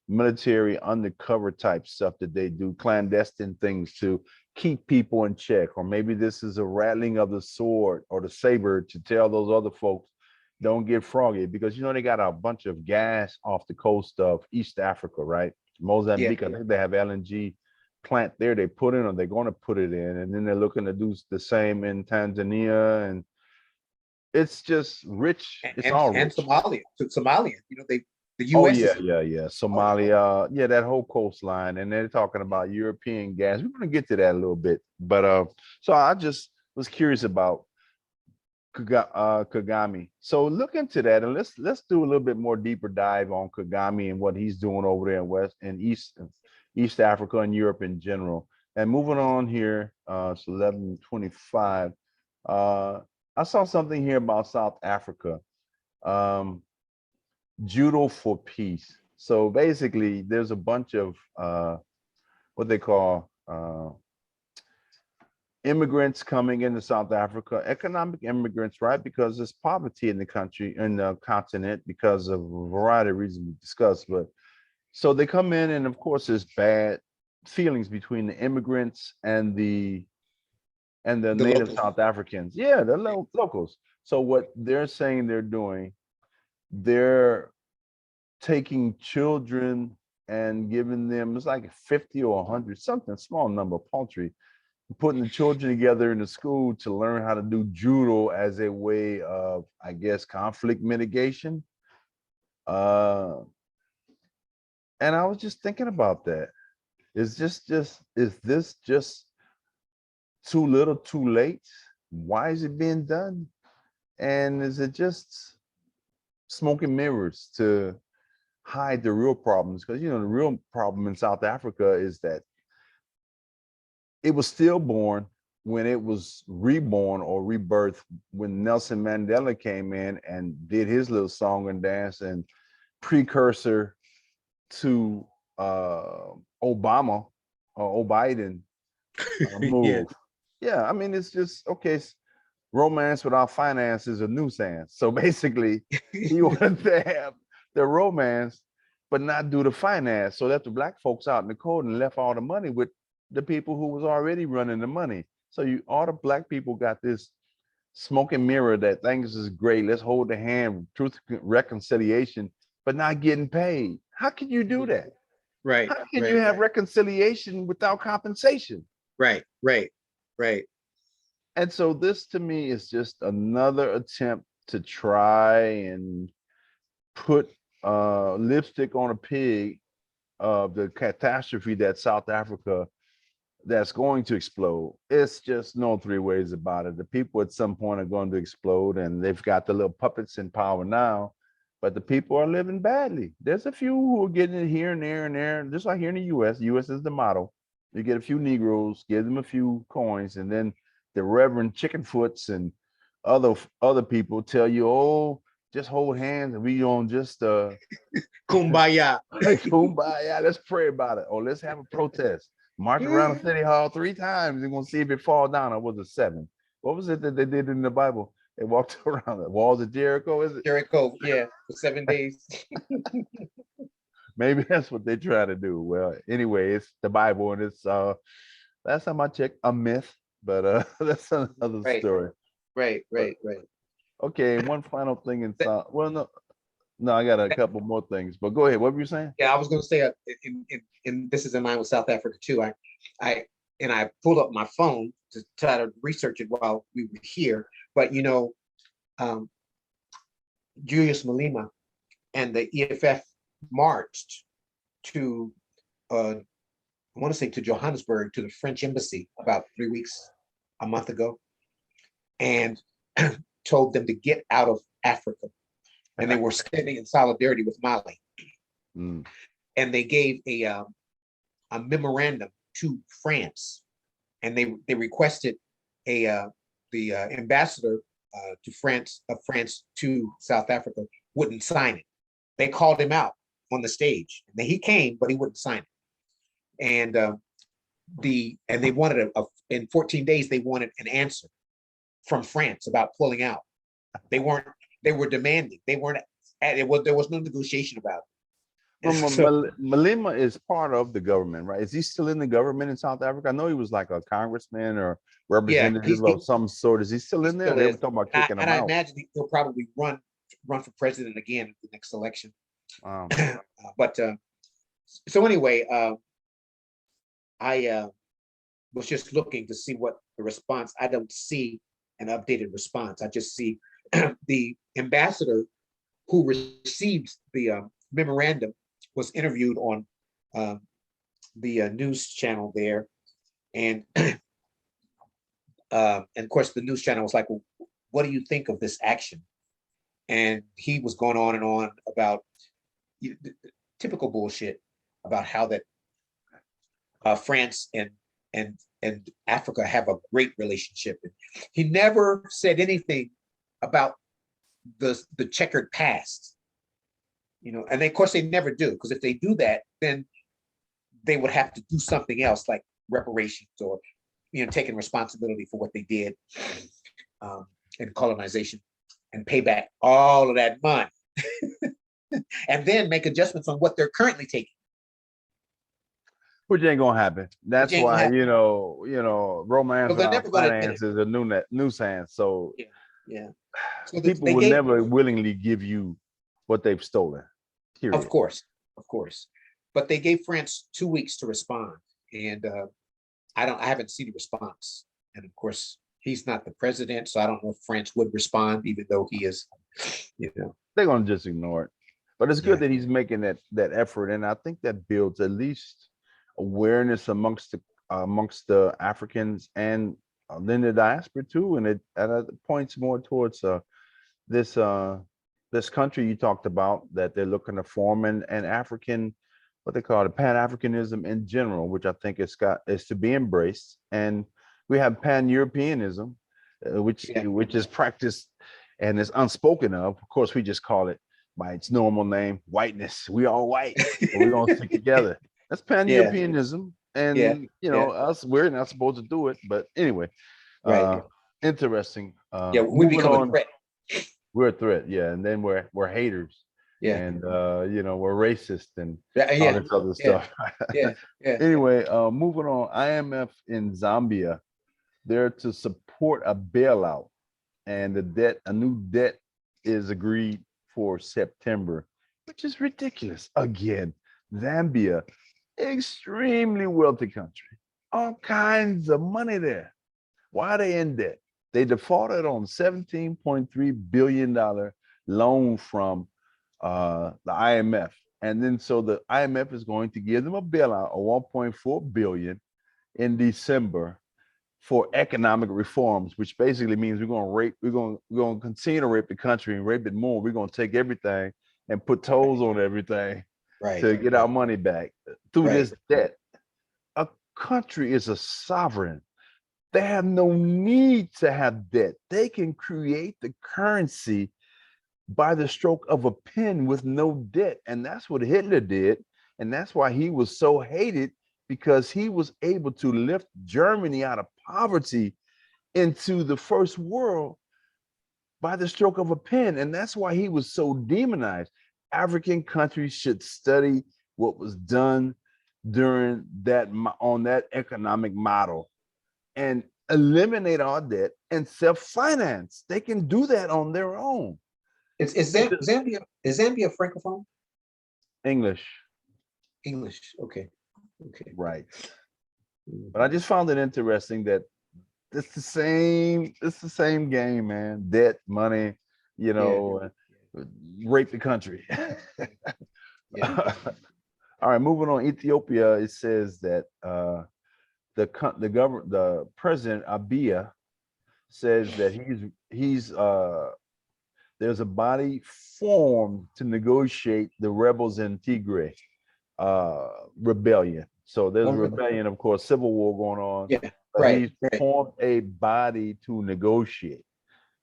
A: military undercover type stuff that they do, clandestine things to keep people in check. Or maybe this is a rattling of the sword or the saber to tell those other folks, don't get froggy, because they got a bunch of gas off the coast of East Africa, right? Mozambique, I think they have LNG plant there they put in, or they're going to put it in, and then they're looking to do the same in Tanzania. And it's just rich.
B: and
A: It's
B: and,
A: all
B: and
A: rich.
B: Somalia, the
A: Oh
B: U.S.
A: yeah,
B: is
A: yeah, yeah.
B: oh,
A: Somalia, yeah, that whole coastline, and they're talking about European gas. We're gonna get to that a little bit, but so I just was curious about Kagame. So look into that, and let's do a little bit more deeper dive on Kagame and what he's doing over there in West and East Africa and Europe in general. And moving on here, it's 11:25. Uh, I saw something here about South Africa. Um, Judo for Peace. So basically, there's a bunch of what they call immigrants coming into South Africa, economic immigrants, right? Because there's poverty in the country, in the continent, because of a variety of reasons we discussed. But so they come in, and of course, there's bad feelings between the immigrants and the
B: the
A: native
B: locals.
A: South Africans. Yeah, the locals. So what they're saying they're doing, they're taking children and giving them, it's like 50 or 100, something small number, paltry, putting the children together in the school to learn how to do judo as a way of, I guess, conflict mitigation. Uh, and I was just thinking about that. Is this just too little, too late? Why is it being done? And is it just smoke and mirrors to hide the real problems? Because the real problem in South Africa is that it was stillborn when it was reborn or rebirth when Nelson Mandela came in and did his little song and dance, and precursor to Obama or Biden
B: Yeah.
A: move. Yeah, I mean, it's just okay. Romance without finance is a nuisance. So basically, he wanted to have the romance, but not do the finance. So that the black folks out in the cold and left all the money with the people who was already running the money. So all the black people got this smoke and mirror that things is great. Let's hold the hand, truth, reconciliation, but not getting paid. How can you do that?
B: Right,
A: How can you
B: right,
A: have reconciliation without compensation?
B: right, right, right.
A: And so this to me is just another attempt to try and put lipstick on a pig of the catastrophe that South Africa that's going to explode. It's just no three ways about it. The people at some point are going to explode, and they've got the little puppets in power now, but the people are living badly. There's a few who are getting it here and there and there, just like here in the US. The US is the model. You get a few Negroes, give them a few coins, and then the Reverend Chickenfoots and other people tell you, oh, just hold hands and we don't just
B: Kumbaya.
A: kumbaya, let's pray about it. Or let's have a protest. March around the city hall 3 times. They're gonna see if it fall down. Or was it 7? What was it that they did in the Bible? They walked around the walls of Jericho, is it?
B: Jericho, yeah, for 7 days.
A: Maybe that's what they try to do. Well, anyway, it's the Bible, and it's last time I checked, a myth, but that's another
B: Right,
A: story.
B: right,
A: But
B: right, right.
A: okay, one final thing in
B: That-
A: South. Well, no, I got a
B: that-
A: couple more things, but go ahead. What were you saying?
B: yeah, I was going to say, in this is in line with South Africa too. I I pulled up my phone to try to research it while we were here. But um, Julius Malema and the EFF marched to, I want to say, to Johannesburg, to the French embassy about 3 weeks, a month ago, and told them to get out of Africa. And they were standing in solidarity with Mali.
A: Mm.
B: And they gave a memorandum to France, and they requested the ambassador to France of France to South Africa wouldn't sign it. They called him out on the stage. And he came, but he wouldn't sign it. And they wanted in 14 days they wanted an answer from France about pulling out. They were demanding. They weren't. There was no negotiation about it.
A: Well,
B: So,
A: Malema is part of the government, right? Is he still in the government in South Africa? I know he was like a congressman or
B: yeah,
A: representative of some sort. Is he still
B: he
A: in there?
B: still
A: They were
B: is.
A: talking about kicking him
B: I
A: out.
B: imagine he'll probably run for president again in the next election.
A: Wow.
B: But so anyway, I was just looking to see what the response. I don't see an updated response. I just see the ambassador who received the memorandum was interviewed on the news channel there, and of course the news channel was like, well, what do you think of this action? And he was going on and on about typical bullshit about how that France and Africa have a great relationship. He never said anything about the checkered past, and of course they never do, because if they do that, then they would have to do something else like reparations or taking responsibility for what they did in colonization and pay back all of that money and then make adjustments on what they're currently taking.
A: Which ain't gonna happen. That's why romance
B: Well,
A: around finance is a nuisance. So
B: yeah.
A: So people will never willingly give you what they've stolen. Period.
B: Of course. But they gave France 2 weeks to respond, and I haven't seen a response. And of course, he's not the president, so I don't know if France would respond, even though he is.
A: They're gonna just ignore it. But it's good that he's making that effort, and I think that builds at least awareness amongst the Africans and then the diaspora too, and it points more towards this country you talked about that they're looking to form, and African, what they call it, Pan-Afrikanism in general, which I think is to be embraced. And we have Pan-Europeanism, which is practiced and is unspoken of. Of course, we just call it by its normal name, whiteness. We all white, we're gonna stick together. That's Pan-Europeanism, and us, we're not supposed to do it, but anyway, interesting.
B: We become a threat.
A: We're a threat, and then we're haters, and we're racist and all this other stuff. Anyway, moving on. IMF in Zambia, they're to support a bailout, and a new debt is agreed for September, which is ridiculous. Again, Zambia, extremely wealthy country, all kinds of money there. Why are they in debt? They defaulted on $17.3 billion loan from the IMF. And then so the IMF is going to give them a bailout of $1.4 billion in December for economic reforms, which basically means we're going to continue to rape the country and rape it more. We're going to take everything and put tolls on everything to get our money back through this debt. A country is a sovereign. They have no need to have debt. They can create the currency by the stroke of a pen with no debt. And that's what Hitler did. And that's why he was so hated, because he was able to lift Germany out of poverty into the first world by the stroke of a pen. And that's why he was so demonized. African countries should study what was done during on that economic model and eliminate our debt and self-finance. They can do that on their own.
B: Is Zambia francophone?
A: English.
B: Okay.
A: Right. But I just found it interesting that it's the same game, man. Debt, money, rape the country. All right, moving on. Ethiopia, it says that the president Abiy says that there's a body formed to negotiate the rebels in Tigray rebellion. So there's a rebellion, of course, civil war going on. He's formed a body to negotiate.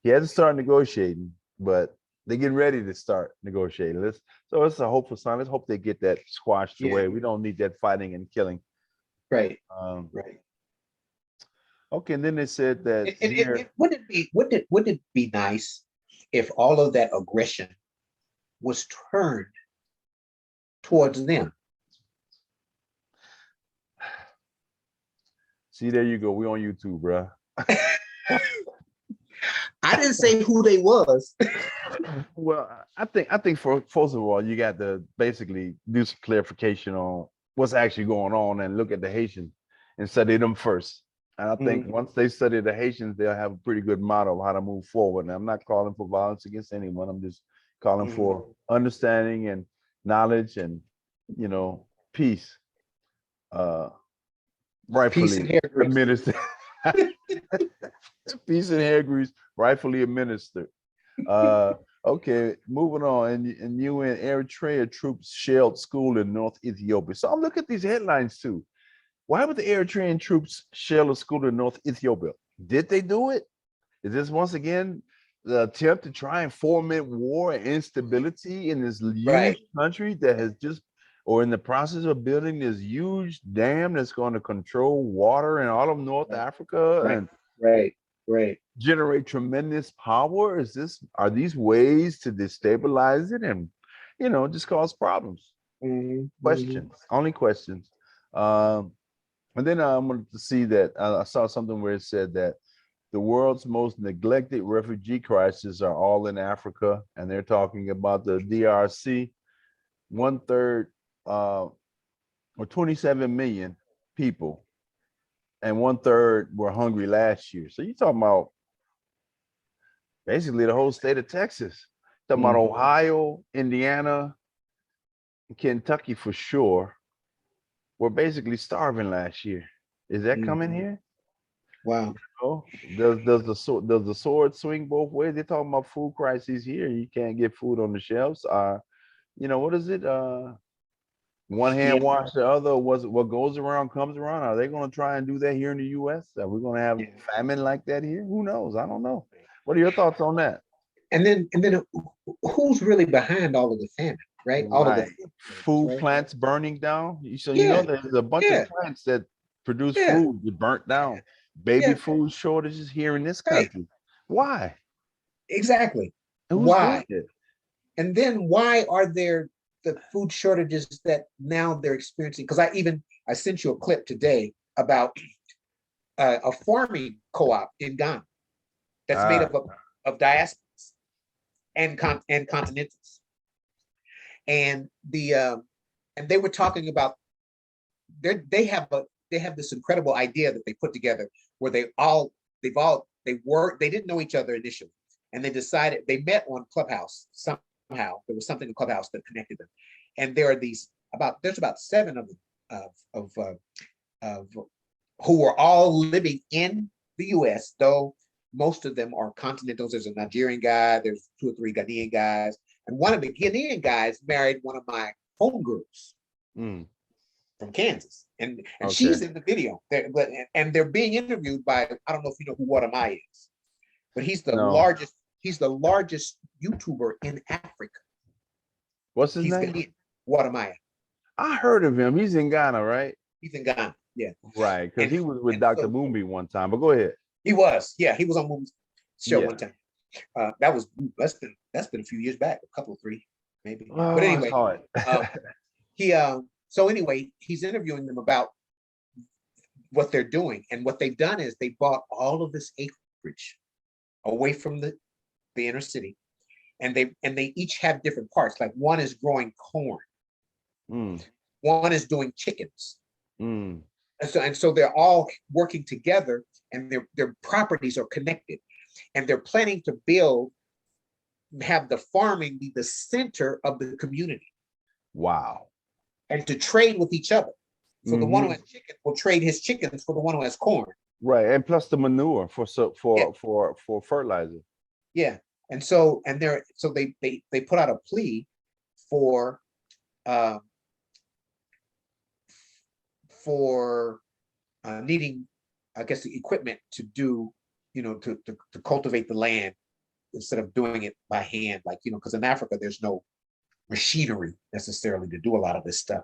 A: He hasn't started negotiating, but they're getting ready to start negotiating. So it's a hopeful sign. Let's hope they get that squashed away. We don't need that fighting and killing.
B: Right.
A: Okay, and then they said that
B: wouldn't it be nice if all of that aggression was turned towards them?
A: See, there you go. We on YouTube, bro.
B: I didn't say who they was.
A: Well, I think first of all, you got to basically do some clarification on what's actually going on and look at the Haitians and study them first. And I think once they study the Haitians, they'll have a pretty good model of how to move forward. And I'm not calling for violence against anyone. I'm just calling for understanding and knowledge and, peace,
B: Peace and
A: rightfully
B: hair grease.
A: administered. Peace and hair grease, rightfully administered. Okay, moving on. And UN Eritrea troops shelled school in North Ethiopia. So I'm looking at these headlines too. Why would the Eritrean troops shell a school in North Ethiopia? Did they do it? Is this once again the attempt to try and foment war and instability in this huge country that has just, or in the process of building this huge dam that's going to control water in all of North Africa and generate tremendous power? Are these ways to destabilize it and, just cause problems? Questions, only questions. And then I'm going to see that I saw something where it said that the world's most neglected refugee crises are all in Africa, and they're talking about the DRC. 1/3, or 27 million people, and 1/3 were hungry last year. So you're talking about basically the whole state of Texas. Talking about Ohio, Indiana, Kentucky for sure. Were basically starving last year. Is that coming here?
B: Wow.
A: Does the sword swing both ways? They're talking about food crises here. You can't get food on the shelves. What is it? One hand wash the other. What goes around comes around? Are they going to try and do that here in the U.S.? Are we going to have famine like that here? Who knows? I don't know. What are your thoughts on that?
B: And then who's really behind all of the famine? Right? All of the
A: food plants burning down. So there's a bunch of plants that produce food that burnt down. Baby food shortages here in this country. Why?
B: Exactly. Why? And then why are there the food shortages that now they're experiencing? Because I sent you a clip today about a farming co-op in Ghana that's made up of diasporas and continentals. And they were talking about they have this incredible idea that they put together where they didn't know each other initially, and they decided they met on Clubhouse somehow. There was something in Clubhouse that connected them, and there's about 7 of them who were all living in the U.S., though most of them are continentals. There's a Nigerian guy, there's 2 or 3 Ghanaian guys. And one of the Ghanaian guys married one of my homegirls from Kansas. And she's in the video. They're being interviewed by, I don't know if you know who Wadamai is, but he's the largest YouTuber in Africa.
A: What's his name?
B: Ghanaian, Wadamai.
A: I heard of him. He's in Ghana, right?
B: He's in Ghana, yeah.
A: Right, because he was with Dr. Mumbi one time, but go ahead.
B: He was on Mumbi's show one time. That's been a few years back, a couple, 3 maybe. But anyway, so anyway, he's interviewing them about what they're doing, and what they've done is they bought all of this acreage away from the inner city, and they each have different parts. Like one is growing corn, one is doing chickens, and so they're all working together, and their properties are connected. And they're planning to have the farming be the center of the community.
A: Wow.
B: And to trade with each other. So the one who has chicken will trade his chickens for the one who has corn.
A: Right. And plus the manure for fertilizer.
B: Yeah. And so they put out a plea for needing, I guess, the equipment to do, to cultivate the land instead of doing it by hand, like, because in Africa there's no machinery necessarily to do a lot of this stuff.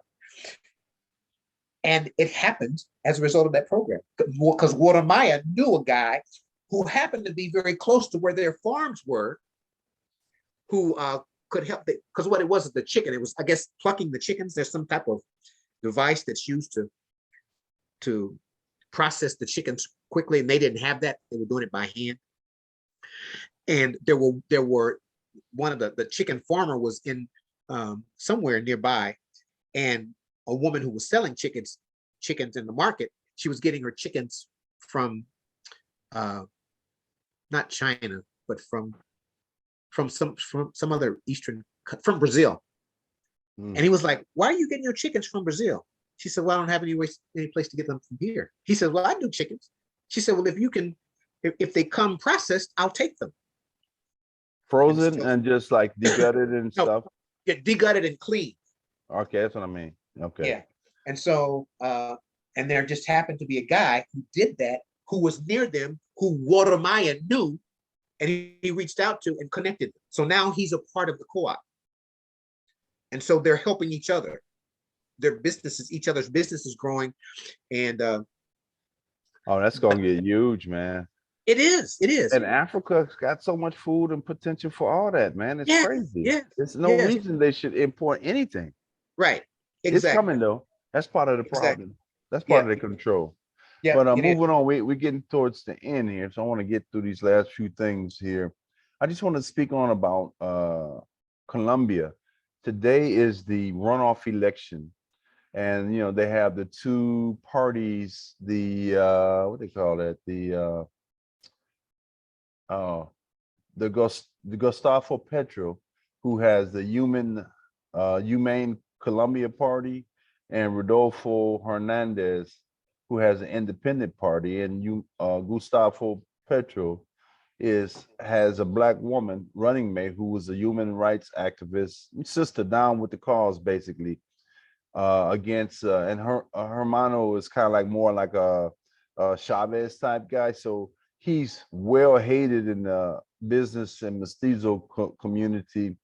B: And it happened as a result of that program, because Wadamaya knew a guy who happened to be very close to where their farms were, who could help, because what it was the chicken, it was, I guess, plucking the chickens. There's some type of device that's used to process the chickens quickly, and they didn't have that. They were doing it by hand. And there were one of the chicken farmer was in somewhere nearby, and a woman who was selling chickens in the market, she was getting her chickens from not China, but from some other from Brazil. And he was like, "Why are you getting your chickens from Brazil?" She said, "Well, I don't have any place to get them from here." He said, "Well, I do chickens." She said, "Well, if they come processed, I'll take them."
A: Frozen and just like degutted and
B: No,
A: stuff.
B: get degutted and clean.
A: Okay, that's what I mean. Okay.
B: Yeah. And so, and there just happened to be a guy who did that, who was near them, who Watermaya knew, and he reached out to and connected them. So now he's a part of the co-op. And so they're helping each other. Their businesses, each other's business is growing. And
A: Oh, that's gonna get huge, man.
B: it is.
A: And Africa's got so much food and potential for all that, man. It's crazy.
B: Yeah.
A: There's no reason they should import anything.
B: Right.
A: It's coming though. That's part of the problem. That's part of the control.
B: Yeah.
A: But moving on, we're getting towards the end here, so I want to get through these last few things here. I just want to speak on about Colombia. Today is the runoff election, and you know they have the two parties. The what they call it? The Gustavo Petro, who has the Humane Colombia Party, and Rodolfo Hernandez, who has an independent party, and Gustavo Petro has a black woman running mate who was a human rights activist, sister down with the cause, basically, against and her hermano is kind of like more like a Chavez type guy, so he's well hated in the business and mestizo community.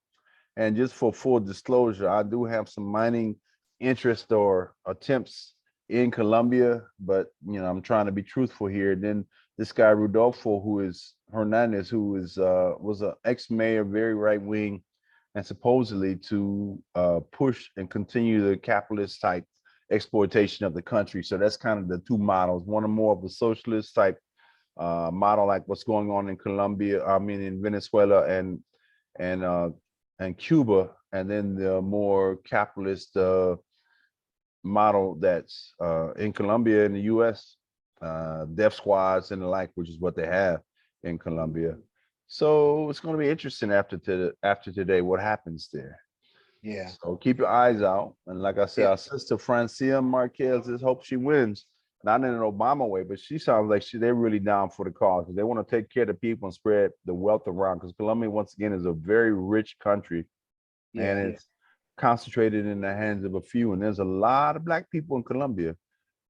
A: And just for full disclosure, I do have some mining interest or attempts in Colombia, but you know, I'm trying to be truthful here. Then this guy Rodolfo, who is Hernandez, who is was an ex-mayor, very right wing, and supposedly to push and continue the capitalist type exploitation of the country. So that's kind of the two models. One more of a socialist type model, like what's going on in Colombia, I mean in Venezuela and Cuba, and then the more capitalist model that's in Colombia and the US, death squads and the like, which is what they have in Colombia. So it's going to be interesting after today what happens there.
B: Yeah.
A: So keep your eyes out. And like I said, our sister Francia Marquez, just hope she wins. Not in an Obama way, but she sounds like they're really down for the cause. They want to take care of the people and spread the wealth around, because Colombia, once again, is a very rich country, and it's concentrated in the hands of a few. And there's a lot of black people in Colombia,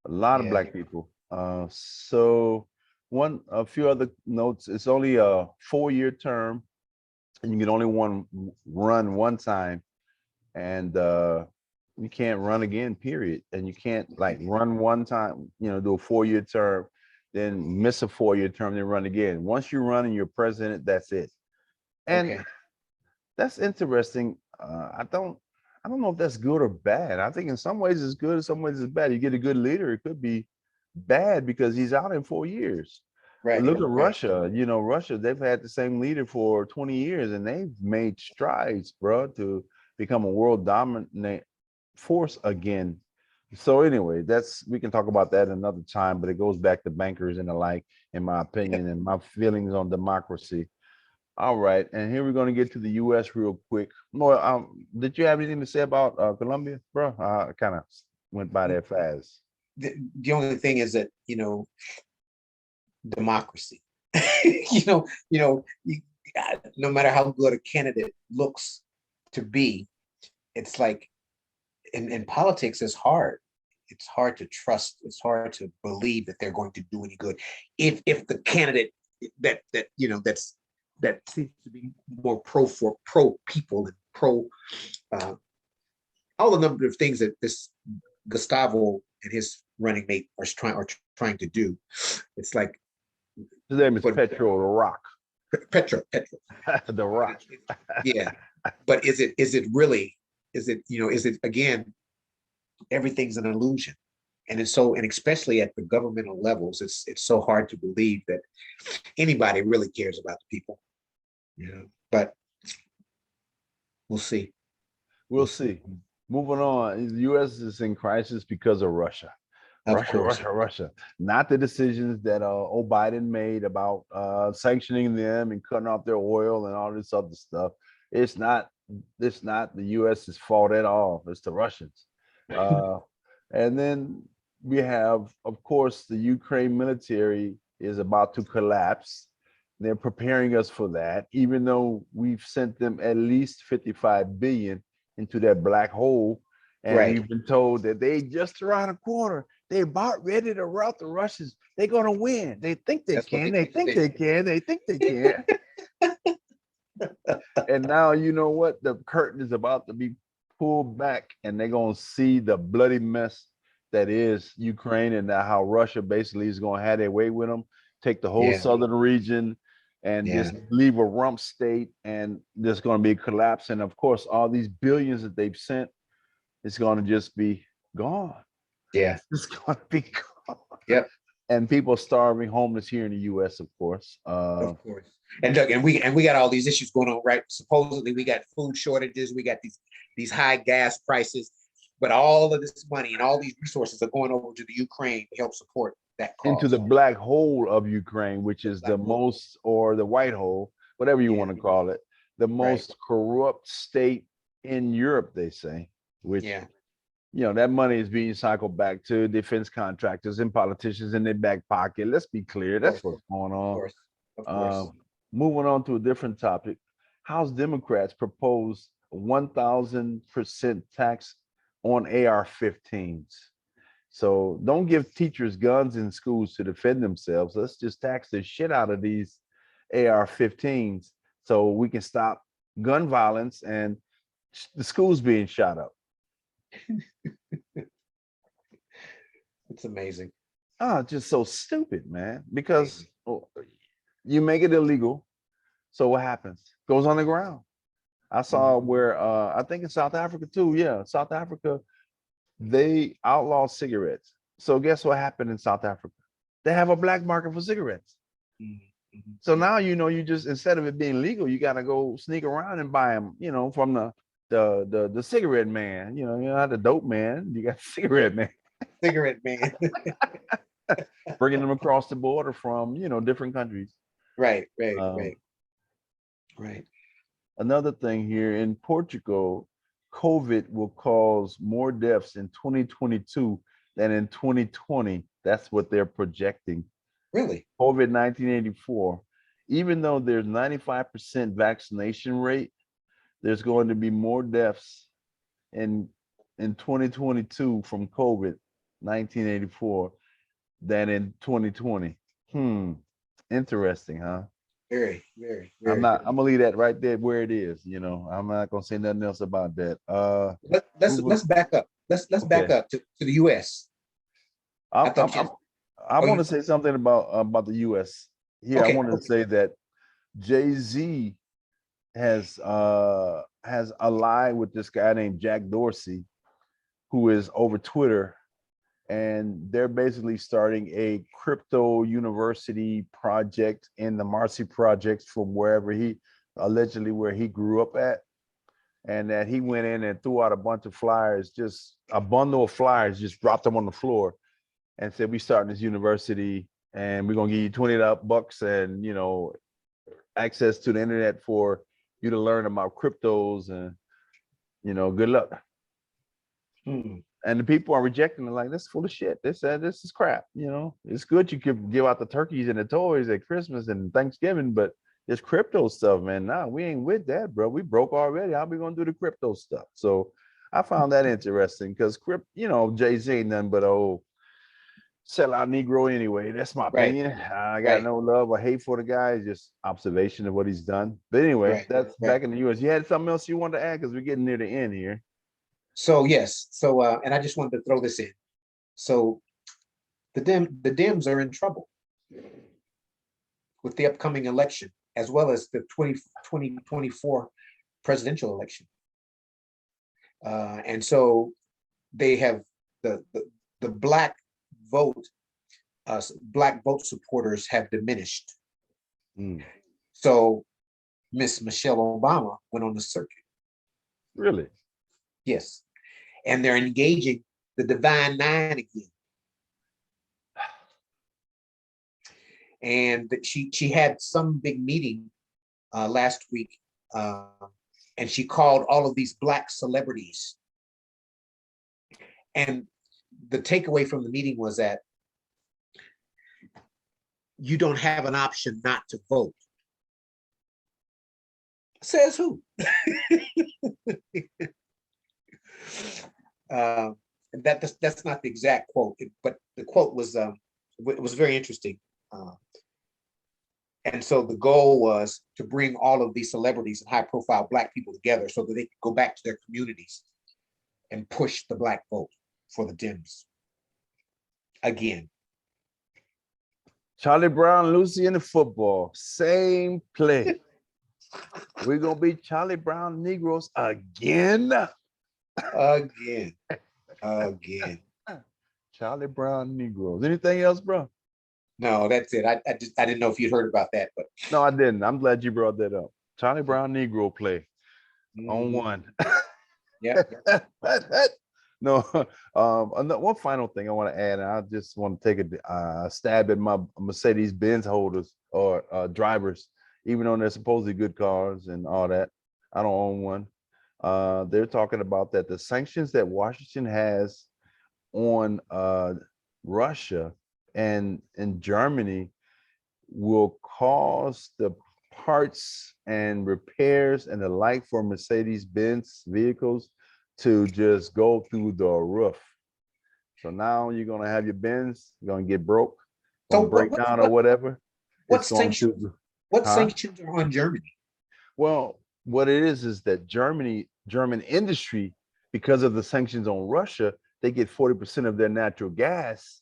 A: a lot of black people. So a few other notes. It's only a 4-year term, and you can only run one time, and you can't run again, period. And you can't like run one time, you know, do a 4-year term, then miss a 4-year term, then run again. Once you run and you're president, that's it. And that's interesting. I don't know if that's good or bad. I think in some ways it's good, in some ways it's bad. You get a good leader, it could be bad because he's out in 4 years. Right. Look at Russia. You know, Russia, they've had the same leader for 20 years and they've made strides, bro, to become a world dominant force again. So anyway, we can talk about that another time, but it goes back to bankers and the like, in my opinion, and my feelings on democracy. All right, and here we're going to get to the U.S. real quick. More, did you have anything to say about Colombia, bro? I kind of went by there fast.
B: The only thing is that, you know, democracy. No matter how good a candidate looks to be, it's like in politics, it's hard. It's hard to trust. It's hard to believe that they're going to do any good if the candidate that seems to be more pro people and pro all the number of things that this Gustavo and his running mate are trying to do. It's like
A: his name is Petro the Rock.
B: Petro.
A: The Rock.
B: Yeah, but is it really? Is it again? Everything's an illusion, and especially at the governmental levels, it's so hard to believe that anybody really cares about the people. Yeah, but we'll see.
A: We'll see. Moving on, the U.S. is in crisis because of Russia.
B: Of
A: Russia,
B: course.
A: Russia, Russia. Not the decisions that Biden made about sanctioning them and cutting off their oil and all this other stuff. It's not. It's not the U.S.'s fault at all. It's the Russians. Uh, and then we have, of course, the Ukraine military is about to collapse. They're preparing us for that, even though we've sent them at least 55 billion into that black hole. And
B: Right.
A: we've been told that they just around the corner. They're about ready to rout the Russians. They're going to win. They think they
B: That's what
A: can.
B: they
A: They think they can. They think they can. And now you know what? The curtain is about to be pulled back, and they're going to see the bloody mess that is Ukraine, and that how Russia basically is going to have their way with them, take the whole
B: Yeah.
A: southern region, and
B: Yeah.
A: just leave a rump state, and there's going to be a collapse. And of course, all these billions that they've sent, it's going to just be gone.
B: Yeah.
A: It's going to be gone.
B: Yep.
A: And people starving, homeless here in the U.S., of course.
B: Of course. And Doug, and we got all these issues going on, right? Supposedly we got food shortages, we got these high gas prices, but all of this money and all these resources are going over to the Ukraine to help support that cause.
A: Into the black hole of Ukraine, which is the most, or the white hole, whatever you want to call it, the most corrupt state in Europe, they say, which, you know, that money is being cycled back to defense contractors and politicians in their back pocket. Let's be clear. That's what's going on.
B: Of course.
A: Moving on to a different topic. House Democrats proposed 1,000% tax on AR-15s. So don't give teachers guns in schools to defend themselves. Let's just tax the shit out of these AR-15s so we can stop gun violence and the schools being shot up.
B: It's amazing.
A: Just so stupid, man. Because you make it illegal, so what happens? Goes on the ground. I saw where I think in South Africa too. Yeah, South Africa, they outlaw cigarettes. So guess what happened in South Africa? They have a black market for cigarettes. So now you know, you just, instead of it being legal, you got to go sneak around and buy them. You know, from the cigarette man. You know, you're not the dope man. You got the cigarette man.
B: Cigarette man.
A: Bringing them across the border from, you know, different countries.
B: Right.
A: Another thing here in Portugal, COVID will cause more deaths in 2022 than in 2020. That's what they're projecting.
B: Really?
A: COVID 1984. Even though there's 95% vaccination rate, there's going to be more deaths in 2022 from COVID 1984 than in 2020. Interesting, huh?
B: Very.
A: I'm gonna leave that right there where it is. You know, I'm not gonna say nothing else about that.
B: Let's back up. Let's back up to the US.
A: I want to say something about the US. Here, I want to say that Jay-Z has allied with this guy named Jack Dorsey, who is over Twitter, and they're basically starting a crypto university project in the Marcy projects from where he grew up at, and that he went in and threw out a bunch of flyers, just a bundle of flyers, just dropped them on the floor and said, we starting this university and we're gonna give you $20 and, you know, access to the internet for you to learn about cryptos, and, you know, good luck. And the people are rejecting it, like, this is full of shit. This is crap. You know, it's good you could give out the turkeys and the toys at Christmas and Thanksgiving, but this crypto stuff, man, nah, we ain't with that, bro. We broke already. How we gonna do the crypto stuff? So I found that interesting because you know, Jay-Z ain't nothing but sellout Negro anyway. That's my opinion. I got no love or hate for the guy. It's just observation of what he's done. But anyway, that's back in the US. You had something else you wanted to add, because we're getting near the end here.
B: So yes, and I just wanted to throw this in. So the Dems are in trouble with the upcoming election, as well as the 2024 presidential election. And so they have the black vote supporters have diminished. So Miss Michelle Obama went on the circuit.
A: Really?
B: Yes. And they're engaging the Divine Nine again. and that she had some big meeting last week, and she called all of these Black celebrities. And the takeaway from the meeting was that you don't have an option not to vote. Says who? That's not the exact quote, but the quote was it was very interesting. And so the goal was to bring all of these celebrities and high-profile Black people together so that they could go back to their communities and push the Black vote for the Dems again.
A: Charlie Brown, Lucy in the football, same play. We're gonna be Charlie Brown Negroes again.
B: Again.
A: Charlie Brown Negroes. Anything else, bro?
B: No, that's it. I didn't know if you'd heard about that, but
A: no, I didn't. I'm glad you brought that up. Charlie Brown Negro play on one.
B: Yeah.
A: No, one final thing I want to add, and I just want to take a stab at my Mercedes Benz holders or drivers, even though they're supposedly good cars and all that. I don't own one. They're talking about that the sanctions that Washington has on Russia and Germany will cause the parts and repairs and the like for Mercedes-Benz vehicles to just go through the roof. So now you're gonna have your Benz, you're gonna get broke, gonna break down or whatever.
B: What sanctions are on Germany?
A: Well, what it is that German industry, because of the sanctions on Russia, they get 40% of their natural gas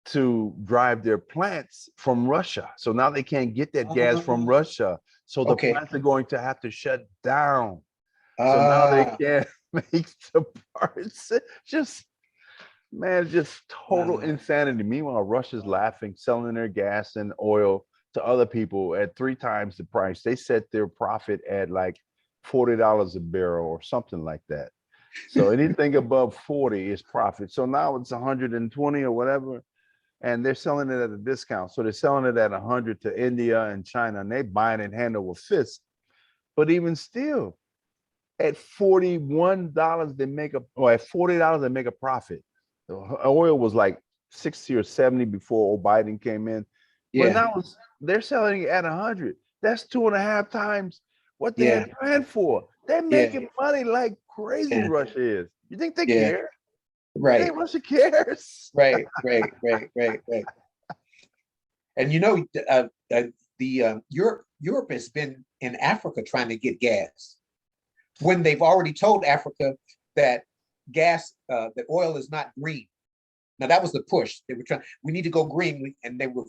A: to drive their plants from Russia. So now they can't get that gas from Russia. So the plants are going to have to shut down. So now they can't make the parts. Just total insanity. Meanwhile, Russia's laughing, selling their gas and oil to other people at 3 times the price. They set their profit at like $40 a barrel or something like that. So anything above 40 is profit. So now it's 120 or whatever, and they're selling it at a discount. So they're selling it at 100 to India and China, and they buying it hand over fist. But even still, at $41 they make at $40 they make a profit. The oil was like 60 or 70 before Biden came in. But now they're selling it at 100. That's 2.5 times what they had planned for. They're making money like crazy. Russia is. You think they care?
B: Right.
A: You think Russia cares?
B: Right. And you know, Europe has been in Africa trying to get gas when they've already told Africa that that oil is not green. Now that was the push. They were trying. We need to go green, and they were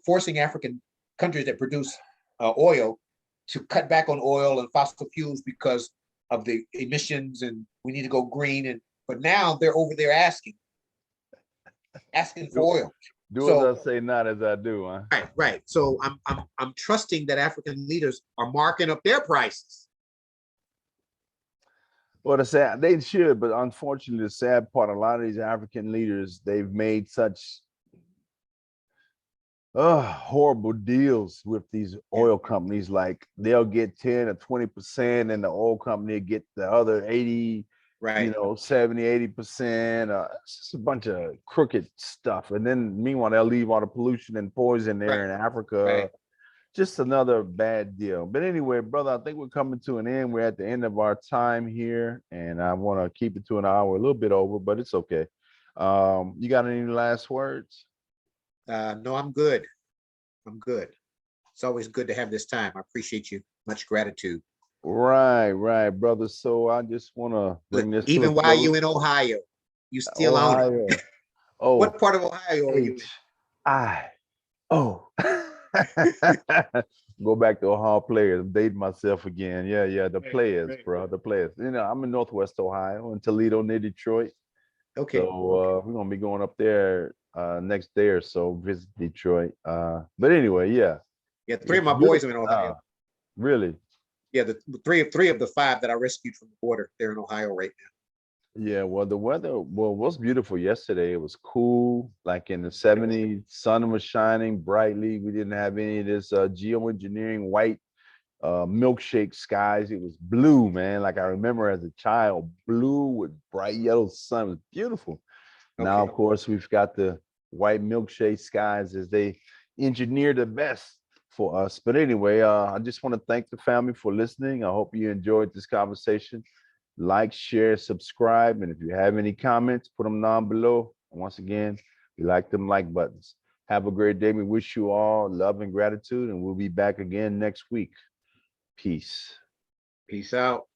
B: forcing African countries that produce oil to cut back on oil and fossil fuels because of the emissions, and we need to go green. But now they're over there asking for oil.
A: Do as I say, not as I do, huh?
B: Right. So I'm trusting that African leaders are marking up their prices.
A: Well, they should, but unfortunately, the sad part, a lot of these African leaders, they've made such horrible deals with these oil companies. Like they'll get 10 or 20%, and the oil company will get the other 80, 70, 80%. It's just a bunch of crooked stuff. And then meanwhile, they'll leave all the pollution and poison there in Africa. Just another bad deal. But anyway, brother, I think we're coming to an end. We're at the end of our time here, and I want to keep it to an hour, a little bit over, but it's okay. You got any last words?
B: No, I'm good. It's always good to have this time. I appreciate you. Much gratitude.
A: Right, brother. So I just want to bring this
B: even while you in Ohio, you still own it.
A: Oh,
B: what part of Ohio are you in?
A: Oh. Go back to Ohio players. Date myself again. Yeah. The players, bro. The players. I'm in Northwest Ohio, in Toledo, near Detroit.
B: Okay.
A: So we're gonna be going up there next day or so, visit Detroit. But anyway, yeah.
B: Yeah, 3 of my boys are in Ohio.
A: Really?
B: Yeah, the three of the 5 that I rescued from the border, they're in Ohio right now.
A: Yeah, well, the weather, well, was beautiful yesterday. It was cool, like in the 70s. Sun was shining brightly. We didn't have any of this geoengineering white milkshake skies. It was blue, man. Like I remember as a child, blue with bright yellow sun. It was beautiful. Now,
B: Okay.
A: of course, we've got the white milkshake skies as they engineer the best for us. But anyway, I just want to thank the family for listening. I hope you enjoyed this conversation. Like, share, subscribe, and if you have any comments, put them down below. And once again, we like them like buttons. Have a great day. We wish you all love and gratitude, and we'll be back again next week. Peace.
B: Peace out.